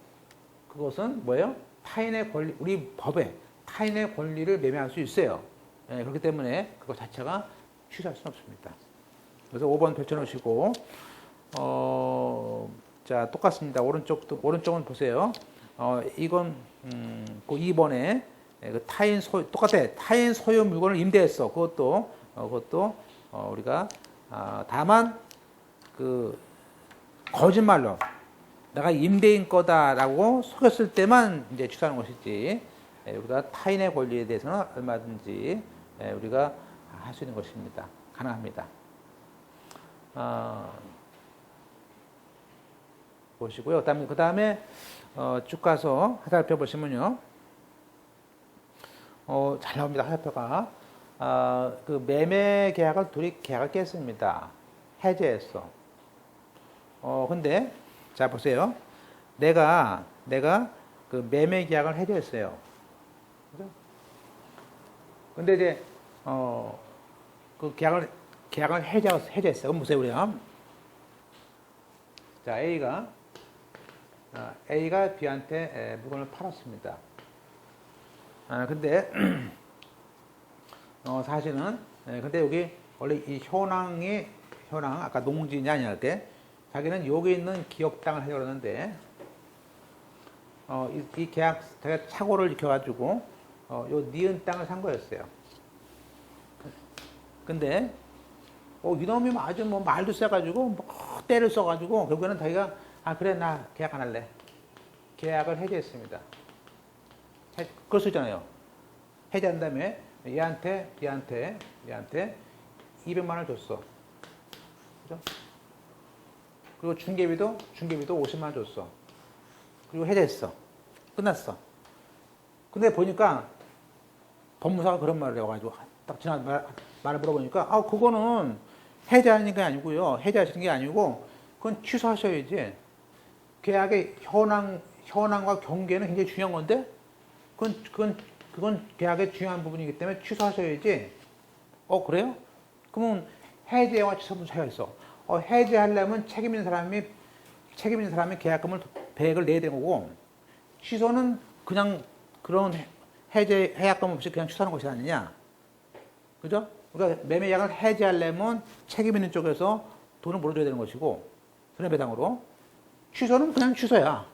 그것은 뭐예요? 타인의 권리, 우리 법에 타인의 권리를 매매할 수 있어요. 그렇기 때문에 그것 자체가 취소할 수는 없습니다. 그래서 5번 펼쳐놓으시고, 자, 똑같습니다. 오른쪽은 보세요. 이건, 그 2번에 그 타인 소유, 똑같아. 타인 소유 물건을 임대했어. 그것도, 우리가, 다만, 거짓말로 내가 임대인 거다라고 속였을 때만 이제 취소하는 것이지, 우리가 타인의 권리에 대해서는 얼마든지 우리가 할 수 있는 것입니다. 가능합니다. 보시고요. 그 다음에 쭉 가서 화살표 보시면요. 잘 나옵니다. 화살표가. 그 매매 계약을 둘이 계약을 깼습니다. 해제했어. 근데 자 보세요. 내가 그 매매 계약을 해제했어요. 그죠? 근데 이제 그 계약을 해제했어요. 그럼 보세요, 우리가. 자, A가 B한테 물건을 팔았습니다. 근데 사실은 근데 여기 원래 이 현황 아까 농지냐 아니할 때 자기는 여기 있는 기업 땅을 하려고 그러는데 이 계약 자기가 착오를 익혀가지고 요 니은 땅을 산 거였어요. 근데 이놈이 아주 뭐 말도 세가지고 뭐 때를 써가지고 결국에는 자기가 그래 나 계약 안 할래. 계약을 해제했습니다. 그럴 수 있잖아요. 해제한 다음에 얘한테 200만 원을 줬어. 그죠? 그리고 중개비도 50만 원 줬어. 그리고 해제했어. 끝났어. 근데 보니까 법무사가 그런 말을 해가지고 딱 지난 말을 물어보니까 그거는 해제하는 게 아니고요. 해제하시는 게 아니고 그건 취소하셔야지. 계약의 현황과 경계는 굉장히 중요한 건데 그건 계약의 중요한 부분이기 때문에 취소하셔야지. 그래요? 그러면 해제와 취소 무슨 차이가 있어? 해제하려면 책임 있는 사람이 계약금을 100을 내야 되는 거고, 취소는 그냥 그런 해약금 없이 그냥 취소하는 것이 아니냐. 그죠? 그러니까 매매계약을 해제하려면 책임 있는 쪽에서 돈을 물어줘야 되는 것이고, 손해배상으로. 취소는 그냥 취소야.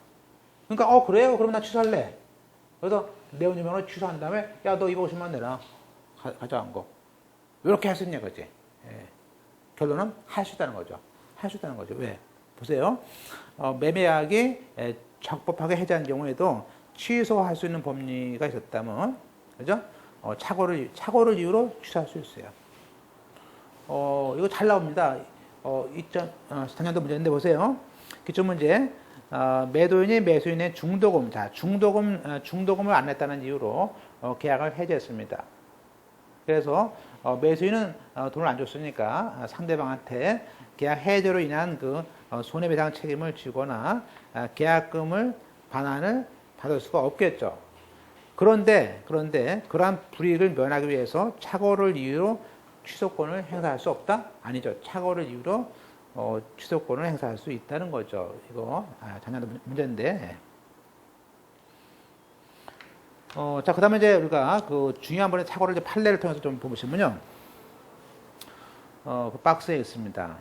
그러니까, 그래요? 그럼 나 취소할래. 그래서 내용유명을 취소한 다음에, 야, 너 250만 원 내라. 가져간 거. 이렇게 할 수 있냐, 그지? 결론은 할 수 있다는 거죠. 할 수 있다는 거죠. 왜? 보세요. 매매계약이 적법하게 해제한 경우에도 취소할 수 있는 법리가 있었다면, 그죠? 착오를 이유로 취소할 수 있어요. 이거 잘 나옵니다. 2014년도 문제인데 보세요. 기출문제. 매도인이 매수인의 중도금, 중도금을 안 냈다는 이유로 계약을 해제했습니다. 그래서 매수인은 돈을 안 줬으니까 상대방한테 계약 해제로 인한 그 손해배상 책임을 지거나 계약금을 반환을 받을 수가 없겠죠. 그런데 그러한 불이익을 면하기 위해서 착오를 이유로 취소권을 행사할 수 없다? 아니죠. 착오를 이유로 취소권을 행사할 수 있다는 거죠. 이거 작년도 문제인데. 자, 그 다음에 이제 우리가 그 중요한 번에 착오를 이제 판례를 통해서 좀 보시면요. 그 박스에 있습니다.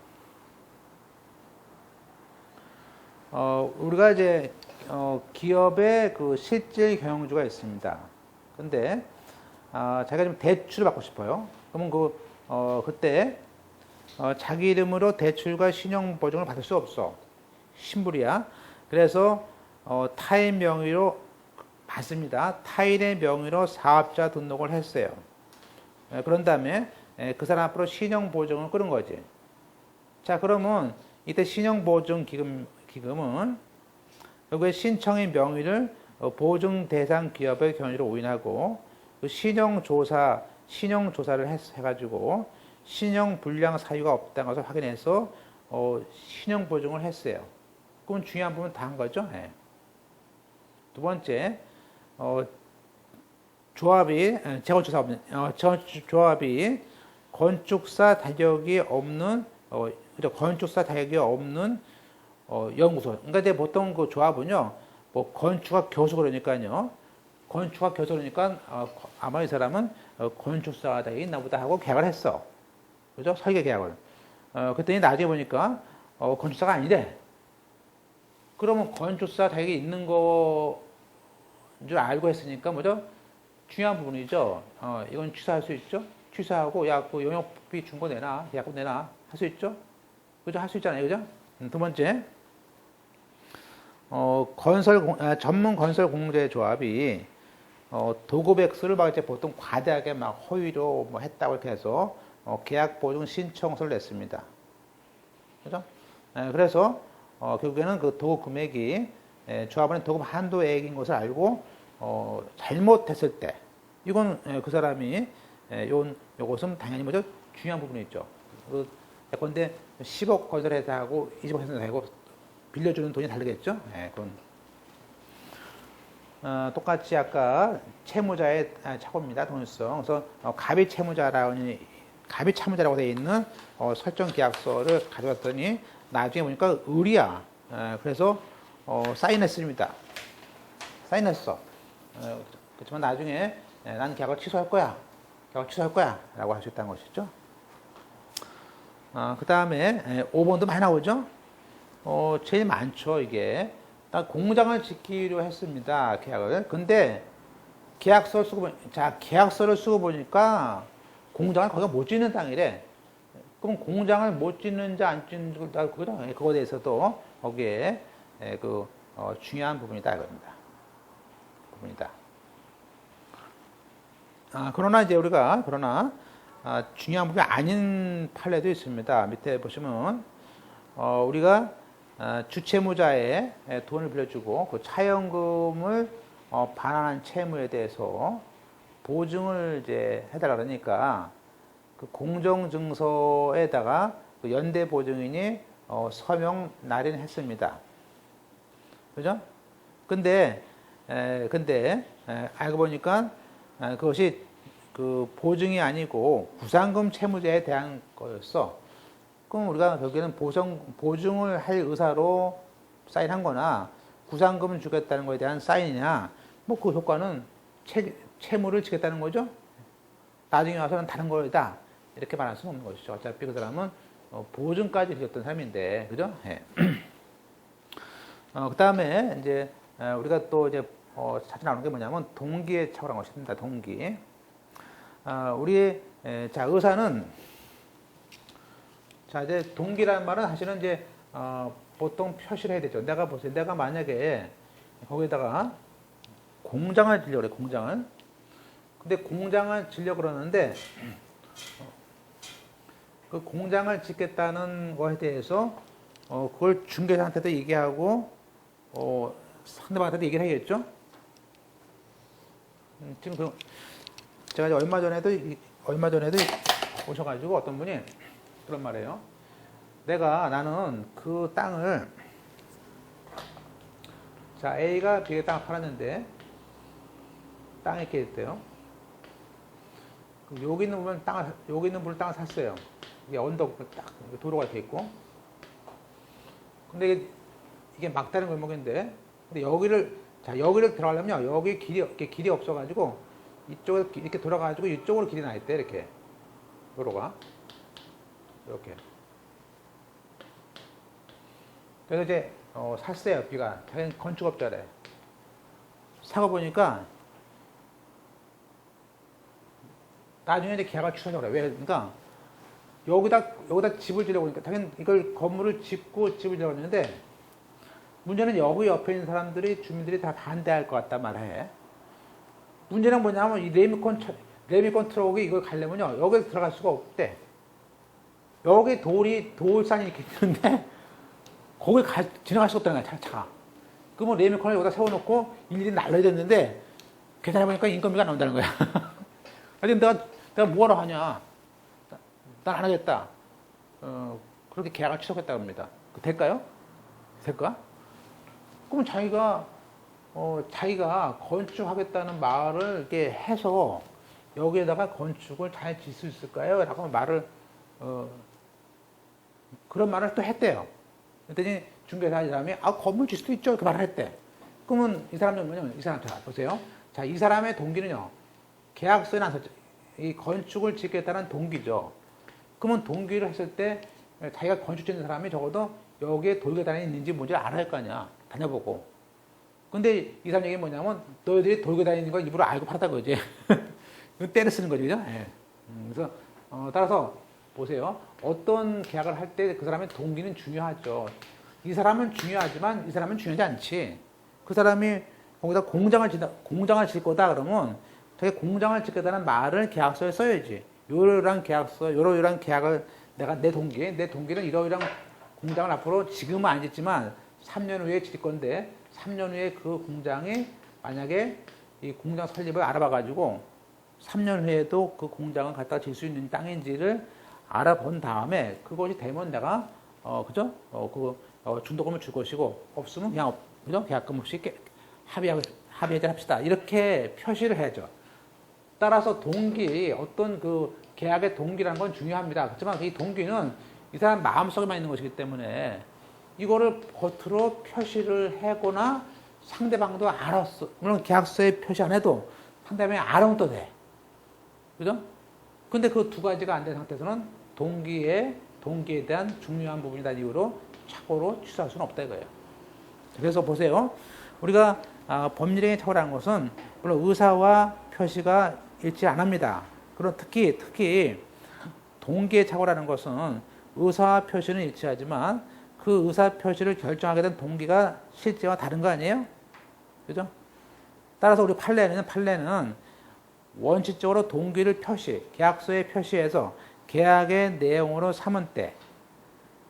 우리가 이제, 기업의 그 실질 경영주가 있습니다. 근데, 자기가 좀 대출을 받고 싶어요. 그러면 그때, 자기 이름으로 대출과 신용 보증을 받을 수 없어. 신불이야. 그래서 타인 명의로 받습니다. 타인의 명의로 사업자 등록을 했어요. 그런 다음에 그 사람 앞으로 신용 보증을 끊은 거지. 자, 그러면 이때 신용 보증 기금은 결국에 신청인 명의를 보증 대상 기업의 경위로 오인하고 그 신용조사를 해가지고 신용 불량 사유가 없다는 것을 확인해서 신용 보증을 했어요. 그럼 중요한 부분 다 한 거죠. 네. 두 번째, 조합이 건축사 자격이 없는 연구소. 그러니까 이제 보통 그 조합은요, 뭐 건축학 교수 그러니까요. 건축학 교수 그러니까 아마 이 사람은 건축사가 되어 있나 보다 하고 계약을 했어. 그죠? 설계 계약을. 그랬더니 나중에 보니까 건축사가 아니래. 그러면 건축사 자격이 있는 거인 줄 알고 했으니까 뭐죠? 중요한 부분이죠. 이건 취소할 수 있죠? 취소하고 야, 그 용역비 준 거 내놔. 계약금 내놔. 할 수 있죠? 그죠? 할 수 있잖아요. 그죠? 두 번째. 전문 건설 공제 조합이 도급 액수를 막 이제 보통 과대하게 막 허위로 뭐 했다고 이렇게 해서 계약 보증 신청서를 냈습니다. 그죠? 그래서 결국에는 그 도급 금액이 조합원의 도급 한도액인 것을 알고 잘못했을 때 이건 그 사람이 요것은 당연히 뭐죠? 중요한 부분이 있죠. 예컨대 10억 건설해서 하고 20억 해서 되고 빌려주는 돈이 다르겠죠? 그건 똑같이 아까 채무자의 착오입니다. 동일성. 그래서 갑이 차무자라고 되어 있는 설정 계약서를 가져왔더니 나중에 보니까 을이야. 그래서 사인했습니다. 사인했어. 그렇지만 나중에 난 계약을 취소할 거야. 라고 할 수 있다는 것이죠. 그 다음에 5번도 많이 나오죠? 제일 많죠, 이게. 공장을 짓기로 했습니다, 계약을. 근데 계약서를 쓰고 보니까 공장을 거기가 못 짓는 땅이래. 그럼 공장을 못 짓는지 안 짓는지 그거에 대해서도 거기에 중요한 부분이다, 이겁니다. 그러나 이제 우리가 중요한 부분이 아닌 판례도 있습니다. 밑에 보시면 우리가 주채무자의 돈을 빌려주고 그 차연금을 반환한 채무에 대해서 보증을 이제 해달라 그러니까 그 공정증서에다가 그 연대 보증인이 서명 날인했습니다. 그죠? 근데 알고 보니까 그것이 그 보증이 아니고 구상금 채무자에 대한 거였어. 그럼 우리가 여기는 보증을 할 의사로 사인한 거나 구상금을 주겠다는 거에 대한 사인이냐, 뭐 그 효과는 채무를 지겠다는 거죠. 나중에 와서는 다른 거다. 이렇게 말할 수는 없는 것이죠. 어차피 그 사람은 보증까지 드렸던 사람인데, 그죠? 예. 그 다음에 이제 우리가 또 이제 자주 나오는 게 뭐냐면 동기에 착오라는 것입니다. 동기. 의사는 이제 동기라는 말은 사실은 이제 보통 표시를 해야 되죠. 내가 만약에 거기다가 공장을 지려고 그래, 공장을. 근데 공장을 지려고 그러는데 그 공장을 짓겠다는 거에 대해서 그걸 중개사한테도 얘기하고 상대방한테도 얘기를 해야겠죠. 지금 제가 얼마 전에도 오셔가지고 어떤 분이 그런 말이에요. 나는 그 땅을 A가 B에 땅을 팔았는데 땅이 이렇게 있대요. 여기 있는 부분 땅을 샀어요. 이게 언덕 딱 도로가 이렇게 있고. 근데 이게 막다른 골목인데, 근데 여기를 들어가려면 여기 길이 없어가지고 이쪽에 이렇게 돌아가지고 이쪽으로 길이 나 있대, 이렇게 도로가 이렇게. 그래서 이제 샀어요. B가 자기는 건축업자래. 사고 보니까 나중에 이제 계약을 취소하려고 그래. 왜? 그러니까 여기다 집을 지려고 하니까 당연히 이걸 건물을 짓고 집을 지려고 했는데 문제는 여기 옆에 있는 사람들이 주민들이 다 반대할 것 같단 말해. 문제는 뭐냐면 이 레미콘 트럭이 이걸 가려면요 여기에 들어갈 수가 없대. 여기 돌산이 이렇게 있는데 거기 지나갈 수가 없다는 거야 차가. 그러면 레미콘을 여기다 세워놓고 일일이 날라야 되는데 계산해보니까 인건비가 나온다는 거야. 아니 내가 뭐하러 하냐. 난 안 하겠다. 그렇게 계약을 취소했다고 합니다. 될까요? 될까? 그러면 자기가 건축하겠다는 말을 이렇게 해서 여기에다가 건축을 잘 짓을 수 있을까요? 라고 그런 말을 또 했대요. 그랬더니 중개사 이 사람이 건물 짓 수도 있죠. 이렇게 말을 했대. 그러면 이 사람은 뭐냐면 이 사람 자 보세요. 자, 이 사람의 동기는요. 계약서에 안 썼죠. 이 건축을 짓겠다는 동기죠. 그러면 동기를 했을 때 자기가 건축 짓는 사람이 적어도 여기에 돌계단이 있는지 뭔지 알아야 할 거 아니야. 다녀보고. 근데 이 사람 얘기는 뭐냐면 너희들이 돌계단이 있는 걸 일부러 알고 팔았다 그거지. 때를 쓰는 거죠. 그죠? 예. 그래서 따라서 보세요. 어떤 계약을 할 때 그 사람의 동기는 중요하죠. 이 사람은 중요하지만 이 사람은 중요하지 않지. 그 사람이 거기다 공장을 질 거다 그러면 자기 공장을 짓겠다는 말을 계약서에 써야지. 요런 계약을 내 동기는 이러이러한 공장을 앞으로 지금은 안 짓지만 3년 후에 질 건데 3년 후에 그 공장이 만약에 이 공장 설립을 알아봐가지고 3년 후에도 그 공장을 갖다가 질 수 있는 땅인지를 알아본 다음에 그것이 되면 내가 그죠? 중도금을 줄 것이고 없으면 그냥 그죠? 계약금 없이 합의해서 합시다. 이렇게 표시를 해야죠. 따라서 어떤 그 계약의 동기라는 건 중요합니다. 그렇지만 이 동기는 이 사람 마음속에만 있는 것이기 때문에 이거를 겉으로 표시를 하거나 상대방도 알았어. 물론 계약서에 표시 안 해도 상대방이 알아면 또 돼. 그죠? 근데 그 두 가지가 안 된 상태에서는 동기에 대한 중요한 부분이다 이유로 착오로 취소할 수는 없다 이거예요. 그래서 보세요. 우리가 법률행위 착오라는 것은 물론 의사와 표시가 일치 안 합니다. 그럼 특히 동기의 착오라는 것은 의사와 표시는 일치하지만 그 의사 표시를 결정하게 된 동기가 실제와 다른 거 아니에요? 그죠? 따라서 우리 판례는 원칙적으로 동기를 계약서에 표시해서 계약의 내용으로 삼은 때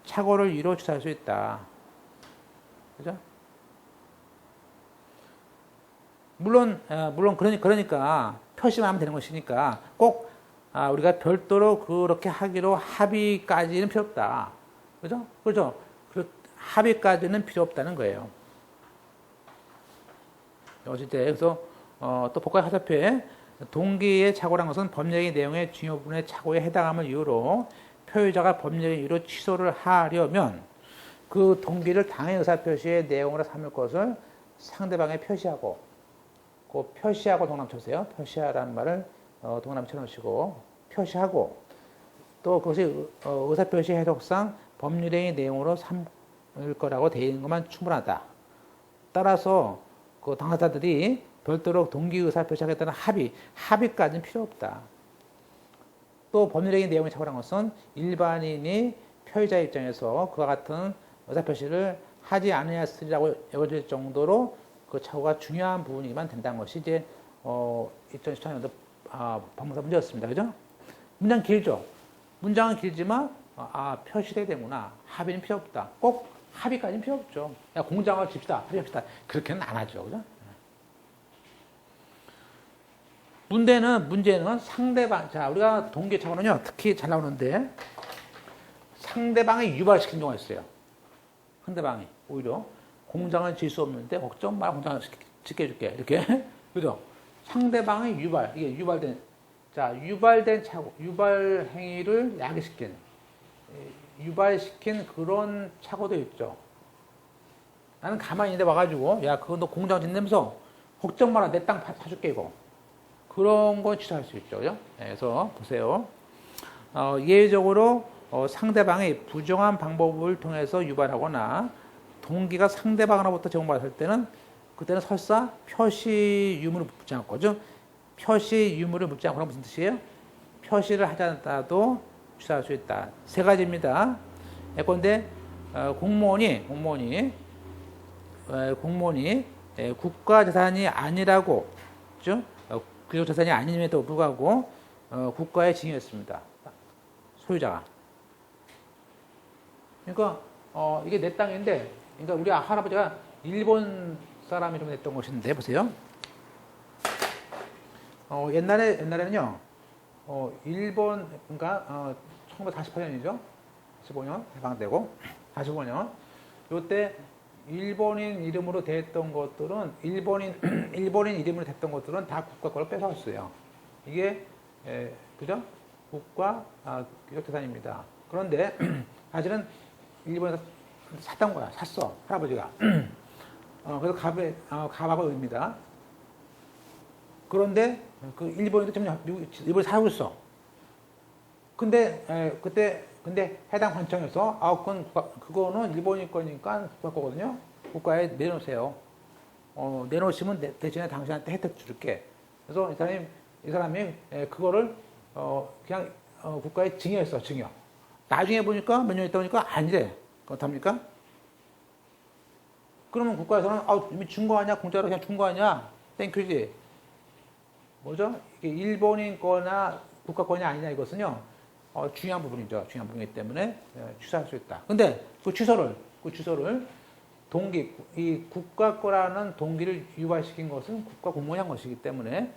착오를 이루어 취소할 수 있다. 그죠? 물론 그러니까 표시만 하면 되는 것이니까 꼭 우리가 별도로 그렇게 하기로 합의까지는 필요 없다. 그죠? 그죠? 합의까지는 필요 없다는 거예요. 그래서 또 복과 하사표에 동기의 착오란 것은 법령의 내용의 중요 부분의 착오에 해당함을 이유로 표의자가 법령의 이유로 취소를 하려면 그 동기를 당해 의사표시의 내용으로 삼을 것을 상대방에 표시하고 그 표시하고 동남 쳐주세요. 표시하라는 말을 동남 쳐놓으시고 표시하고 또 그것이 의사표시 해석상 법률의 내용으로 삼을 거라고 되어 있는 것만 충분하다. 따라서 그 당사자들이 별도로 동기 의사표시하겠다는 합의까지는 필요 없다. 또 법률의 내용이 착오한 것은 일반인이 표의자 입장에서 그와 같은 의사표시를 하지 않으였으리라고 여겨질 정도로 그 착오가 중요한 부분이기만 된다는 것이 이제 2014년도 법무사 문제였습니다. 그죠? 문장 길죠? 문장은 길지만 표시돼야 되구나. 합의는 필요 없다. 꼭 합의까지는 필요 없죠. 야, 공장을 집시다. 합의합시다. 그렇게는 안 하죠. 그죠? 문제는 상대방. 자, 우리가 동기 착오는요, 특히 잘 나오는데, 상대방이 유발시킨 경우가 있어요. 상대방이. 오히려 공장을 질 수 없는데, 걱정 마, 공장을 짓게 해줄게. 이렇게. 그죠? 상대방의 이게 유발된 착오, 유발 행위를 유발시킨 그런 착오도 있죠. 나는 가만히 있는데 와가지고, 야, 그거 너 공장 짓는다면서, 걱정 마라, 내 땅 사줄게, 이거. 그런 건 취소할 수 있죠. 그죠? 그래서 보세요. 예외적으로 상대방이 부정한 방법을 통해서 유발하거나 동기가 상대방으로부터 제공받았을 때는 그때는 설사 표시 유무를 묻지 않고, 표시 유무를 묻지 않고는 무슨 뜻이에요? 표시를 하지 않더라도 취소할 수 있다. 세 가지입니다. 예컨대 공무원이 국가 재산이 아니라고, 그죠? 국有재산이 아님에도 불구하고 국가에 징여했습니다. 소유자가. 그러니까 이게 내 땅인데, 그러니까 우리 할아버지가 일본 사람이 좀 냈던 것인데 보세요. 옛날에는요, 일본, 그러니까 1948년이죠. 15년 해방되고 45년. 요때 일본인 이름으로 됐던 것들은 일본인 이름으로 됐던 것들은 다 국가 거를 뺏어왔어요. 이게 그죠? 국가 기록재산입니다. 그런데 사실은 일본에서 샀던 거야. 샀어 할아버지가. 그래서 가bab을 옵니다. 그런데 그 일본인도 지금 일본에 살고 있어. 근데 근데 해당 관청에서 그거는 일본인 거니까 국가 거거든요. 국가에 내놓으세요. 내놓으시면 대신에 당신한테 혜택 줄게. 그래서 이 사람이 그거를 그냥 국가에 징여했어. 징여. 나중에 보니까 몇 년 있다 보니까 아니래. 그렇답니까? 그러면 국가에서는 이미 준 거 아니야? 공짜로 그냥 준 거 아니야? 땡큐지. 뭐죠? 이게 일본인 거나 국가 거냐 아니냐 이것은요. 중요한 부분이죠. 중요한 부분이기 때문에 취소할 수 있다. 근데 그 취소를 이 국가 거라는 동기를 유발시킨 것은 국가 공무원이 한 것이기 때문에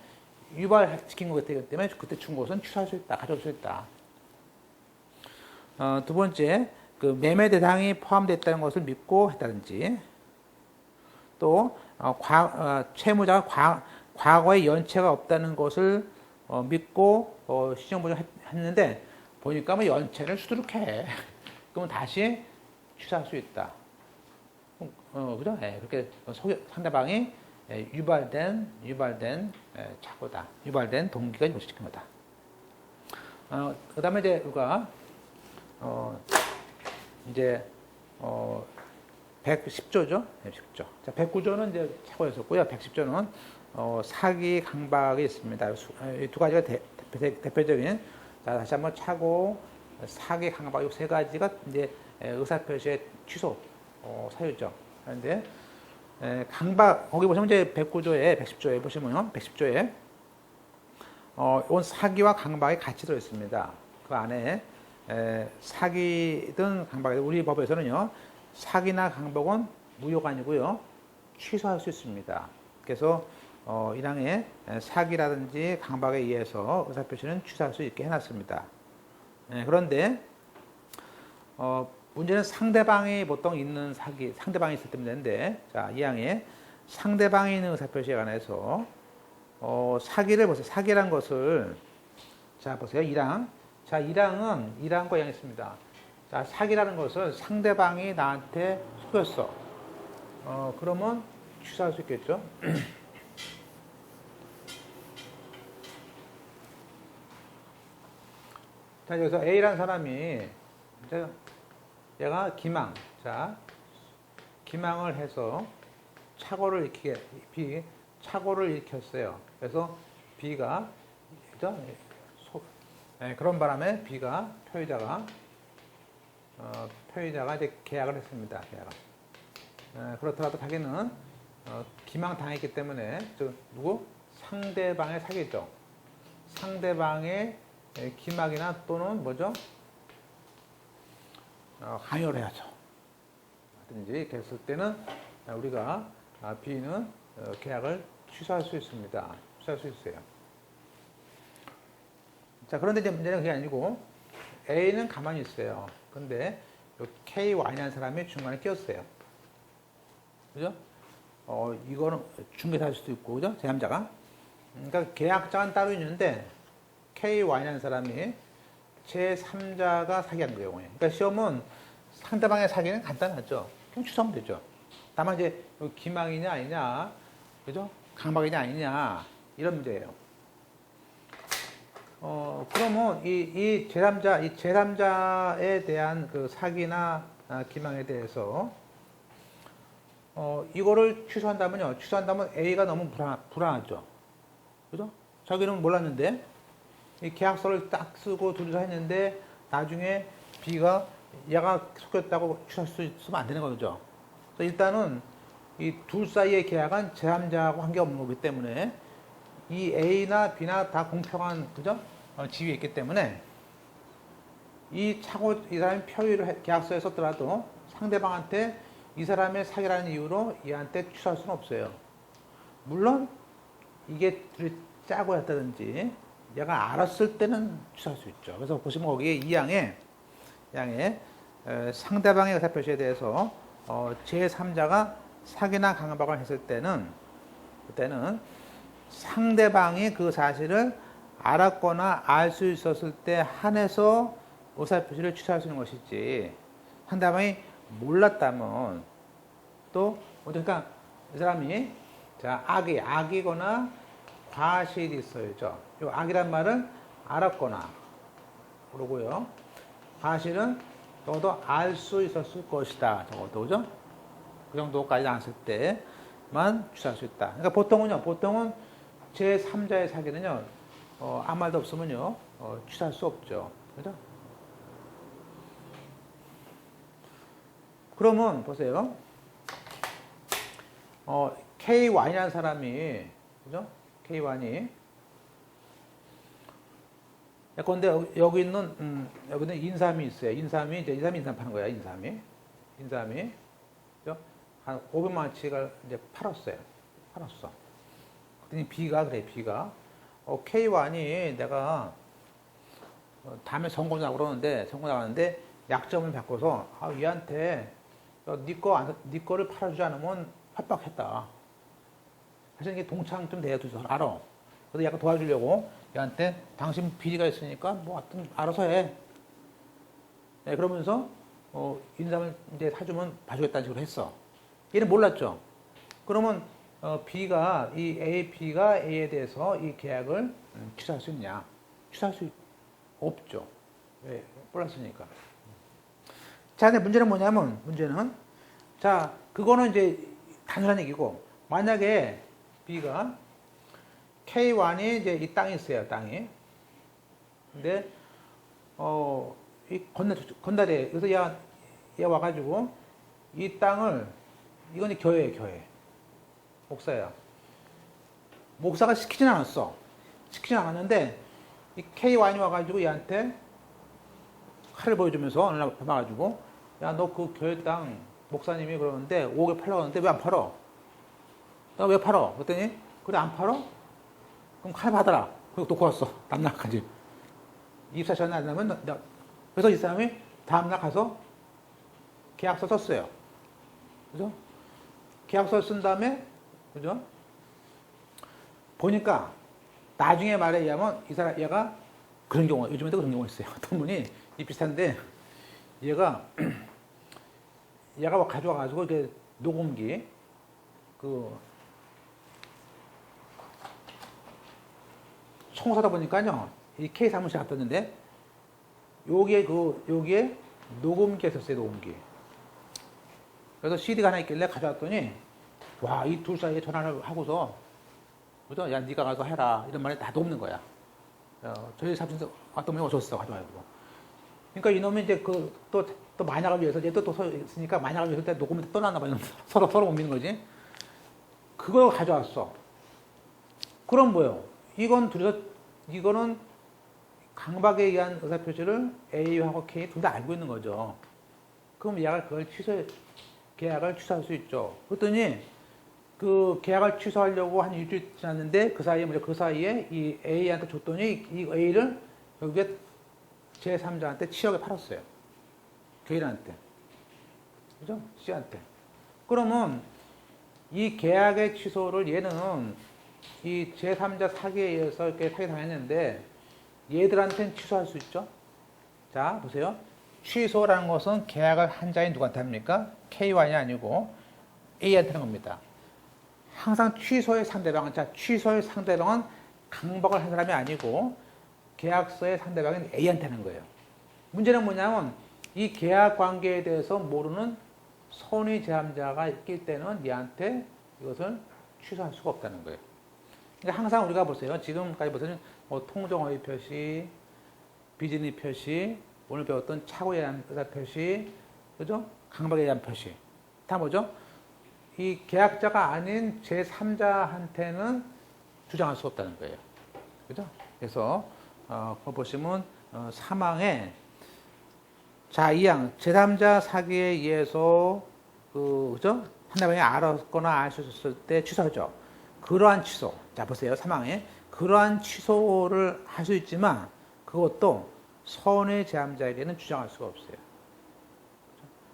유발시킨 거기 때문에 그때 준 것은 취소할 수 있다. 가져올 수 있다. 두 번째, 그 매매 대상이 포함됐다는 것을 믿고 했다든지, 또 채무자가 과거에 연체가 없다는 것을 믿고 시정보증했는데 보니까 뭐 연체를 수두룩해. 그러면 다시 취소할 수 있다. 그죠? 그렇게 상대방이 유발된 착오다. 유발된 동기가 유발시킨 거다. 그 다음에 이제 우리가 이제 110조죠. 110조. 자, 109조는 이제 착오였었고요. 110조는 사기, 강박이 있습니다. 이 두 가지가 대표적인. 자, 다시 한번 착오, 사기, 강박 이 세 가지가 이제 의사표시의 취소 사유죠. 그런데 강박 거기 보시면 이제 109조에 110조에 보시면요. 110조에 이건 사기와 강박이 같이 들어 있습니다. 그 안에 사기든 강박이든 우리 법에서는요. 사기나 강박은 무효가 아니고요. 취소할 수 있습니다. 그래서 1항에 사기라든지 강박에 의해서 의사표시는 취소할 수 있게 해놨습니다. 그런데 문제는 상대방이 보통 있는 상대방이 있을 때면 되는데, 자, 2항에 상대방이 있는 의사표시에 관해서 사기를 보세요. 사기란 것을, 자, 보세요. 1항. 자, 1항과 2항 있습니다. 자, 사기라는 것을 상대방이 나한테 속였어. 그러면 취소할 수 있겠죠. 자, 여기서 A라는 사람이, 얘가 기망을 해서 착오를 일으켰어요. 그래서 B가, 그죠? 그런 바람에 B가, 표의자가 이제 계약을 했습니다. 그렇더라도 자기는 기망당했기 때문에, 누구? 상대방의 사기죠. 상대방의 기막이나 또는 뭐죠? 강요를 해야죠. 하든지 이렇게 했을 때는 우리가 B는 계약을 취소할 수 있습니다. 취소할 수 있어요. 자, 그런데 이제 문제는 그게 아니고 A는 가만히 있어요. 근데 KY라는 사람이 중간에 끼었어요. 그죠? 이거는 중개사일 수도 있고, 그죠? 제3자가. 그러니까 계약자는 따로 있는데 KY라는 사람이 제3자가 사기한 거예요. 그러니까 시험은 상대방의 사기는 간단하죠. 그럼 취소하면 되죠. 다만 이제 기망이냐 아니냐, 그죠? 강박이냐 아니냐 이런 문제예요. 그러면 이 제3자에 대한 그 사기나 기망에 대해서 이거를 취소한다면 A가 너무 불안하죠. 그죠? 자기는 몰랐는데 이 계약서를 딱 쓰고 둘이서 했는데 나중에 B가 얘가 속였다고 취소할 수 있으면 안 되는 거죠. 그래서 일단은 이 둘 사이의 계약은 제3자하고 관계없는 거기 때문에 이 A나 B나 다 공평한 그죠? 지위에 있기 때문에 이 사람이 표의를 계약서에 썼더라도 상대방한테 이 사람의 사기라는 이유로 얘한테 취소할 수는 없어요. 물론 이게 둘이 짜고 했다든지 얘가 알았을 때는 취소할 수 있죠. 그래서 보시면 거기에 이 양에 상대방의 의사표시에 대해서 제3자가 사기나 강박을 했을 때는 그때는 상대방이 그 사실을 알았거나 알 수 있었을 때 한해서 의사표시를 취소할 수 있는 것이지 상대방이 몰랐다면 또 그러니까 이 사람이 자 악이거나 과실이 있어야죠. 이 악이란 말은 알았거나 그러고요. 과실은 적어도 알 수 있었을 것이다. 적어도 그죠? 그 정도까지 나왔을 때만 취소할 수 있다. 그러니까 보통은 제3자의 사기는요, 아무 말도 없으면요, 취소할 수 없죠. 그죠? 그러면 보세요. K1이라는 사람이, 그죠? K1이. 근데 여기는 인삼이 있어요. 인삼이 인삼 파는 거야, 인삼이. 그죠? 한 500만 원치를 이제 팔았어. 그랬더니 B가. K1이 내가 다음에 선고 나가는데 약점을 바꿔서 얘한테 네 거를 팔아주지 않으면 협박했다. 사실 이게 동창 좀 돼야 알아. 그래서 약간 도와주려고 얘한테 당신 비리가 있으니까 뭐 하여튼 알아서 해. 네, 그러면서 인삼을 이제 사주면 봐주겠다는 식으로 했어. 얘는 몰랐죠. 그러면 B가 B가 A에 대해서 이 계약을 취소할 수 있냐? 취소할 수 없죠. 왜? 몰랐으니까. 자, 근데 문제는 자, 그거는 이제 단순한 얘기고 만약에 B가 K1이 이제 이 땅이 있어요, 땅이. 근데 이 건달에 그래서 얘 와가지고 이 땅을 이건 교회 목사야. 목사가 시키진 않았는데 이 K1이 와가지고 얘한테 칼을 보여주면서 어느 날 봐가지고 야, 너 그 교회 땅 목사님이 그러는데 5억에 팔라고 하는데 왜 안 팔어? 나 왜 팔어? 그랬더니 그래 안 팔어? 그럼 칼 받아라. 그리고 놓고 왔어. 다음날까지. 24시간 안 나면 그래서 이 사람이 다음날 가서 계약서 썼어요. 그죠? 계약서 쓴 다음에 그죠? 보니까 나중에 말에 의하면 얘가 그런 경우 요즘에도 그런 경우가 있어요. 어떤 분이 비슷한데 얘가 가져와가지고 이렇게 녹음기 청소하다 보니까요 이 K 사무실 갔었는데 여기에 녹음기가 있었어요. 녹음기. 그래서 CD가 하나 있길래 가져왔더니 와, 이 둘 사이에 전화를 하고서 그죠? 야, 네가 가서 해라 이런 말이 다 녹는 거야. 저희 사무실 어떤 분이 오셨어 가져와가지고. 그러니까 이놈이 이제 또 만약을 위해서 얘도 또 있으니까 만약을 위해서 녹음을 떠났나 봐요. 서로 못 믿는 거지. 그걸 가져왔어. 그럼 뭐요? 이거는 강박에 의한 의사표시를 A하고 K 둘 다 알고 있는 거죠. 그럼 얘가 계약을 취소할 수 있죠. 그랬더니 그 계약을 취소하려고 한 일주일 지났는데 그 사이에 이 A한테 줬더니 이 A를 결국에 제3자한테 7억에 팔았어요. 교인한테. 그죠? C한테. 그러면 이 계약의 취소를 얘는 이 제3자 사기에 의해서 이렇게 사기당했는데 얘들한테는 취소할 수 있죠? 자, 보세요. 취소라는 것은 계약을 한 자인 누구한테 합니까? K1이 아니고 A한테 하는 겁니다. 항상 취소의 상대방은 강박을 한 사람이 아니고 계약서의 상대방은 A한테 하는 거예요. 문제는 뭐냐면 이 계약 관계에 대해서 모르는 선의 제3자가 있기 때는 얘한테 이것을 취소할 수가 없다는 거예요. 그러니까 항상 우리가 보세요. 지금까지 보세요. 통정허위 표시, 비진의 표시, 오늘 배웠던 착오에 대한 의사표시, 그죠? 강박에 대한 표시. 다 뭐죠? 이 계약자가 아닌 제3자한테는 주장할 수 없다는 거예요. 그죠? 그래서, 그거 보시면, 사망에, 자, 이항, 제3자 사기에 의해서, 그죠? 상대방이 알았거나 알 수 있었을 때 취소하죠. 그러한 취소. 자, 보세요. 사망에. 그러한 취소를 할 수 있지만, 그것도 선의 제3자에게는 주장할 수가 없어요.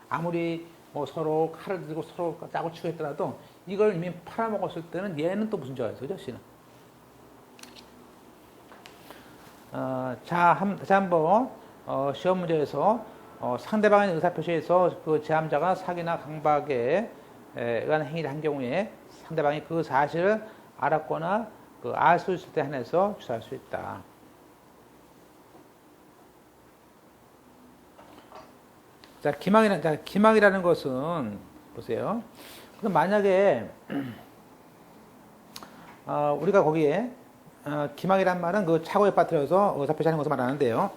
아무리 뭐 서로 칼을 들고 서로 짜고 치고 했더라도 이걸 이미 팔아먹었을 때는 얘는 또 무슨 죄가 있어, 그죠? 씨는. 자, 다시 한번 시험 문제에서 상대방의 의사표시에서 그 제3자가 사기나 강박에 의한 행위를 한 경우에 상대방이 그 사실을 알았거나 알 수 있을 때 한해서 취소할 수 있다. 자, 기망이라는 것은, 보세요. 그럼 만약에, 우리가 거기에, 기망이란 말은 그 착오에 빠뜨려서 의사표시하는 것을 말하는데요.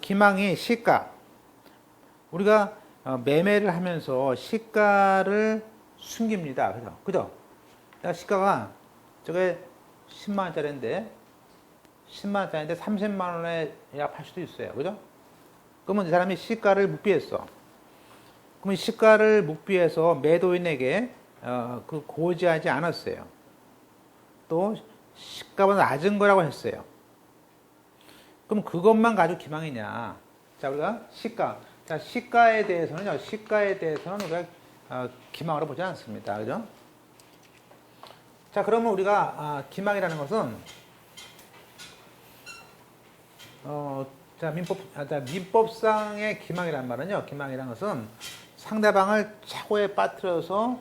기망이 시가. 우리가 매매를 하면서 시가를 숨깁니다. 그죠? 시가가 저게 10만원짜리인데, 10만원짜리인데 30만원에 약 팔 수도 있어요. 그죠? 그러면 이 사람이 시가를 묵비했어. 그러면 시가를 묵비해서 매도인에게 그 고지하지 않았어요. 또 시가보다 낮은 거라고 했어요. 그럼 그것만 가지고 기망이냐? 자, 우리가 시가. 자, 시가에 대해서는 우리가 기망으로 보지 않습니다. 그죠? 자, 그러면 우리가 기망이라는 것은 민법상의 기망이란 말은요, 기망이라는 것은 상대방을 착오에 빠뜨려서,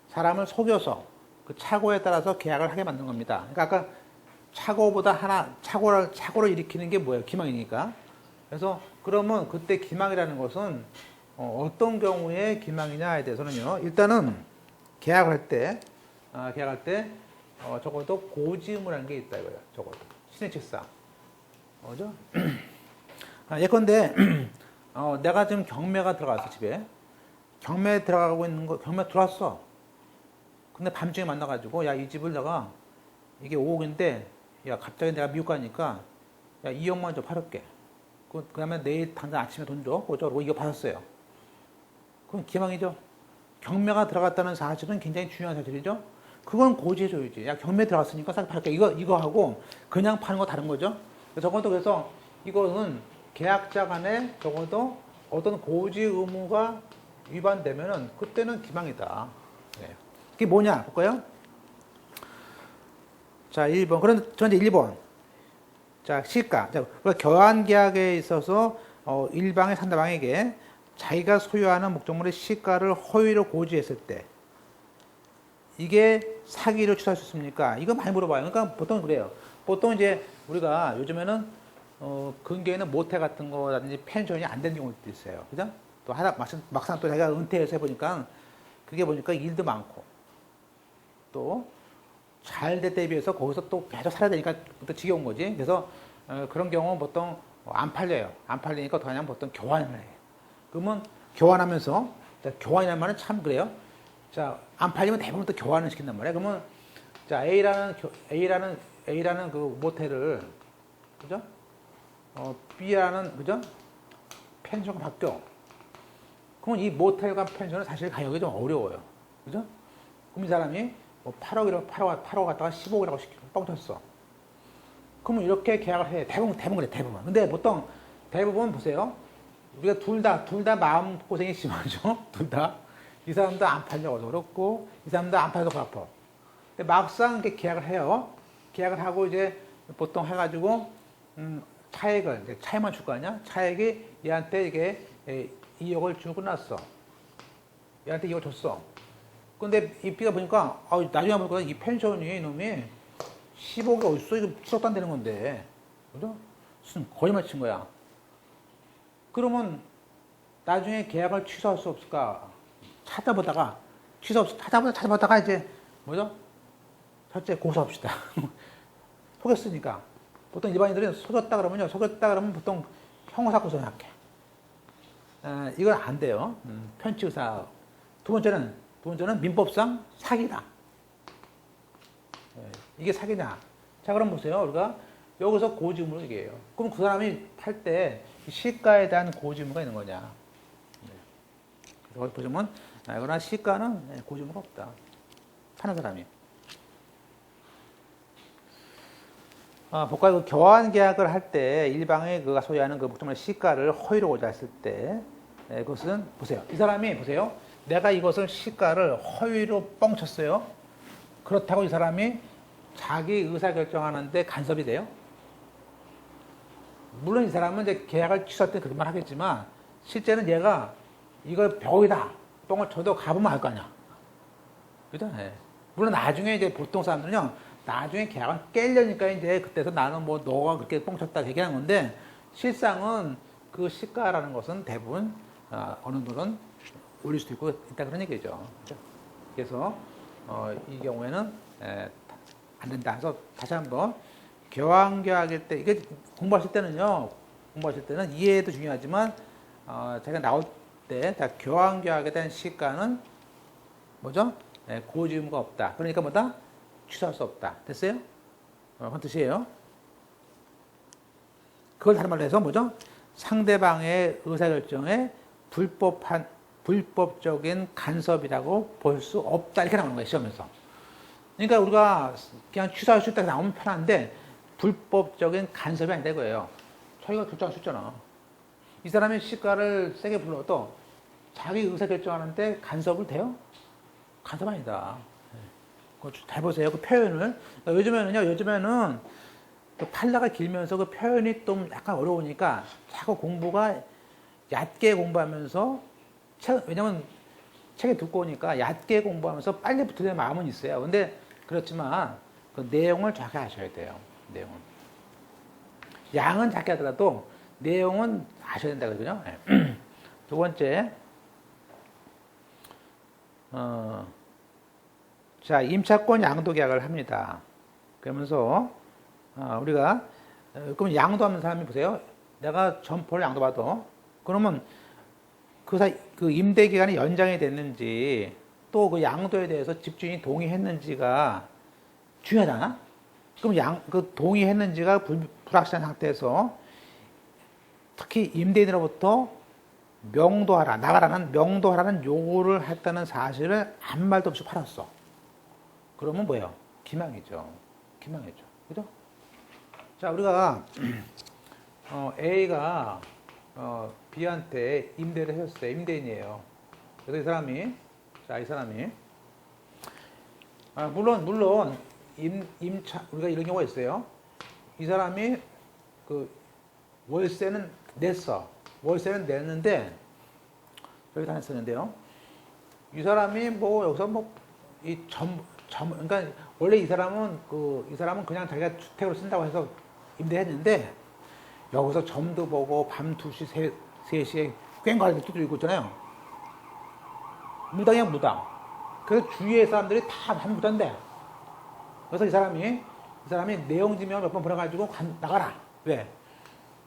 사람을 속여서 그 착오에 따라서 계약을 하게 만든 겁니다. 그러니까 아까 착오를 일으키는 게 뭐예요? 기망이니까. 그래서 그러면 그때 기망이라는 것은 어떤 경우에 기망이냐에 대해서는요, 일단은 계약을 할 때, 적어도 고지의무라는 게 있다 이거예요. 적어도 신의 책상, 그죠? 예컨대 내가 지금 경매가 들어갔어. 집에 경매 들어가고 있는 거, 경매 들어왔어. 근데 밤중에 만나가지고 야, 이 집을 내가 이게 5억인데 야, 갑자기 내가 미국 가니까 야, 2억만 좀 팔을게. 그 다음에 내일 당장 아침에 돈 줘. 그러고 이거 받았어요. 그럼 기망이죠. 경매가 들어갔다는 사실은 굉장히 중요한 사실이죠. 그건 고지해줘야지. 야, 경매 들어갔으니까 싹 팔게. 이거 하고 그냥 파는 거 다른 거죠. 적어도 그래서 이거는 계약자 간에 적어도 어떤 고지 의무가 위반되면은 그때는 기망이다. 네. 그게 뭐냐? 볼까요? 자, 1번. 그런데 저한테 1번. 자, 시가. 자, 우리가 교환 계약에 있어서 일방의 상대방에게 자기가 소유하는 목적물의 시가를 허위로 고지했을 때 이게 사기로 취소할 수 있습니까? 이거 많이 물어봐요. 그러니까 보통 그래요. 보통 이제 우리가 요즘에는 근교에는 모텔 같은 거라든지 펜션이 안 되는 경우도 있어요. 그죠? 또 막상 또 자기가 은퇴해서 해보니까 그게 보니까 일도 많고 또 잘 될 때에 비해서 거기서 또 계속 살아야 되니까 또 지겨운 거지. 그래서 그런 경우는 보통 안 팔려요. 안 팔리니까 그냥 보통 교환을 해요. 그러면 교환하면서, 자, 교환이라는 말은 참 그래요. 자, 안 팔리면 대부분 또 교환을 시킨단 말이에요. 그러면, 자, A라는 그 모텔을, 그죠? B라는, 그죠? 펜션과 바뀌어. 그러면 이 모텔과 펜션은 사실 가격이 좀 어려워요. 그죠? 그럼 이 사람이 뭐 8억 갖다가 15억이라고 시키고 뻥쳤어. 그러면 이렇게 계약을 해. 대부분 그래, 대부분. 근데 보통, 대부분 보세요. 우리가 둘 다 마음고생이 심하죠? 둘 다. 이 사람도 안 팔려고 그렇고, 이 사람도 안 팔려고 아파. 근데 막상 이렇게 계약을 해요. 계약을 하고 이제 보통 해가지고, 차액만 줄 거 아니야? 차액이 얘한테 이게 2억을 주고 났어. 얘한테 2억 줬어. 근데 이 B가 보니까, 나중에 보니까 이 펜션이 이놈이 15억이 어딨어? 이거 7억도 안 되는 건데. 그죠? 무슨 거짓말 친 거야. 그러면 나중에 계약을 취소할 수 없을까? 찾아보다가 이제 뭐죠? 첫째 고소합시다. 속였으니까. 보통 일반인들은 속였다 그러면요. 속였다 그러면 보통 형사고소 생각해. 이건 안 돼요. 편취의사. 두 번째는 민법상 사기다. 이게 사기냐. 자, 그럼 보세요. 우리가 여기서 고지의무를 얘기해요. 그럼 그 사람이 팔 때 시가에 대한 고지의무가 있는 거냐. 그래서 보시면, 그러나 시가는 고지의무가 없다. 파는 사람이. 복과 그 교환 계약을 할 때 일방에 그가 소유하는 그 목적물 시가를 허위로 고지했을 때 그것은 보세요. 이 사람이 보세요. 내가 이것을 시가를 허위로 뻥쳤어요. 그렇다고 이 사람이 자기 의사 결정하는데 간섭이 돼요? 물론 이 사람은 이제 계약을 취소할 때 그렇게 말 하겠지만 실제는 얘가 이걸 벽이다 뻥을 쳐도 가보면 알 거 아니야. 그죠? 네. 물론 나중에 이제 보통 사람들은요, 나중에 계약을 깨려니까 이제 그때서 나는 뭐 너가 그렇게 뻥쳤다 얘기하는 건데 실상은 그 시가라는 것은 대부분 어느 정도는 올릴 수도 있고 있다 그런 얘기죠. 그래서 이 경우에는 안 된다. 그래서 다시 한번 교환계약일 때 이게 공부하실 때는 이해도 중요하지만 제가 나올 때 교환계약에 대한 시가는 뭐죠? 고지의무가 없다. 그러니까 뭐다? 취소할 수 없다. 됐어요? 그런 뜻이에요. 그걸 다른 말로 해서 뭐죠? 상대방의 의사결정에 불법적인 간섭이라고 볼 수 없다. 이렇게 나오는 거예요, 시험에서. 그러니까 우리가 그냥 취소할 수 있다 나오면 편한데 불법적인 간섭이 아니다 이거예요. 자기가 결정할 수 있잖아. 이 사람이 시가를 세게 불러도 자기 의사결정하는데 간섭을 돼요? 간섭 아니다. 잘 보세요. 그 표현을. 그러니까 요즘에는 그 판례가 길면서 그 표현이 좀 약간 어려우니까 자꾸 공부가 얕게 공부하면서 왜냐면 책이 두꺼우니까 얕게 공부하면서 빨리 붙으려는 마음은 있어요. 근데 그렇지만 그 내용을 정확히 아셔야 돼요. 내용은. 양은 작게 하더라도 내용은 아셔야 된다 그러죠. 두 번째, 자, 임차권 양도 계약을 합니다. 그러면서 우리가 그럼 양도하는 사람이 보세요. 내가 점포를 양도받아. 그러면 그 임대 기간이 연장이 됐는지 또 그 양도에 대해서 집주인이 동의했는지가 중요하잖아. 그럼 그 동의했는지가 불확실한 상태에서 특히 임대인으로부터 나가라는 명도하라는 요구를 했다는 사실을 아무 말도 없이 팔았어. 그러면 뭐예요? 기망이죠. 그죠? 자, 우리가 A가 B한테 임대를 해줬어요. 임대인이에요. 그래서 이 사람이 물론 우리가 이런 경우가 있어요. 이 사람이 그 월세는 냈어. 월세는 냈는데 여기 다 냈었는데요. 이 사람이 여기서 그러니까 원래 이 사람은 그냥 자기가 주택으로 쓴다고 해서 임대했는데 여기서 점도 보고 밤 2시, 3시에 꽹과리를 두드리고 있잖아요. 무당이야, 무당. 그래서 주위의 사람들이 다 무당인데. 그래서 이 사람이 내용지명을 몇 번 보내가지고 나가라. 왜?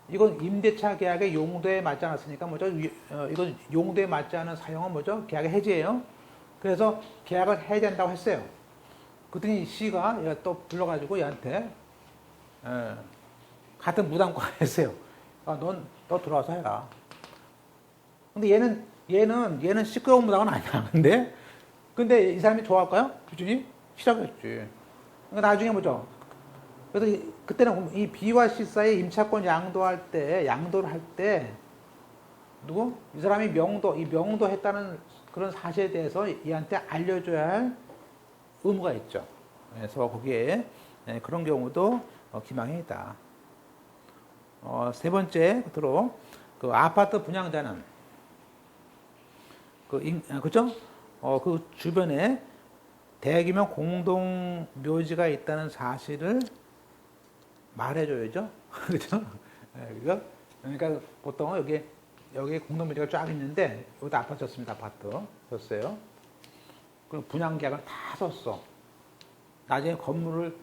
이건 임대차 계약의 용도에 맞지 않았으니까 뭐죠? 이건 용도에 맞지 않은 사용은 뭐죠? 계약의 해지예요. 그래서 계약을 해지한다고 했어요. 그랬더니 C가 얘가 또 불러가지고 얘한테 같은 무당과 했어요. 너 들어와서 해라. 근데 얘는 시끄러운 무당은 아니야. 근데 이 사람이 좋아할까요? 주주님? 싫어하겠지. 그러니까 나중에 뭐죠? 그래서 그때는 이 B와 C 사이에 임차권 양도를 할 때 이 사람이 명도했다는 그런 사실에 대해서 얘한테 알려줘야 할 의무가 있죠. 그래서 거기에 그런 경우도 기망이 있다. 세 번째 끝으로 그 아파트 분양자는 그죠? 그 주변에 대규모 공동 묘지가 있다는 사실을 말해줘야죠. 그죠? 그러니까 보통 여기 공동 묘지가 쫙 있는데 여기도 아파트 졌습니다. 아파트 졌어요. 그럼 분양 계약을 다 썼어. 나중에 건물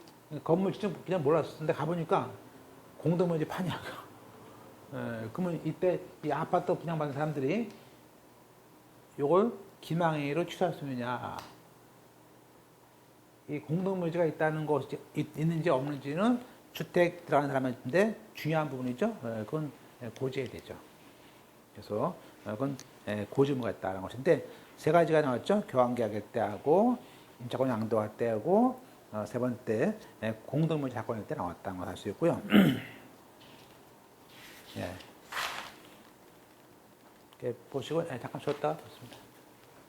직접 그냥 몰랐었는데 가보니까 공동묘지 파냐고. 그러면 이때 이 아파트 분양받은 사람들이 이걸 기망행위로 취소할 수 있느냐. 이 공동묘지가 있다는 것이 있는지 없는지는 주택 들어가는 사람한테 중요한 부분이죠. 그건 고지해야 되죠. 그래서 그건 고지 의무가 있다는 것인데 세 가지가 나왔죠. 교환계약일 때 하고 임차권 양도할 때 하고 세 번째 공동묘지 사건일 때 나왔다는 걸 알 수 있고요. 예. 이렇게 보시고 잠깐 쉬었다 좋습니다.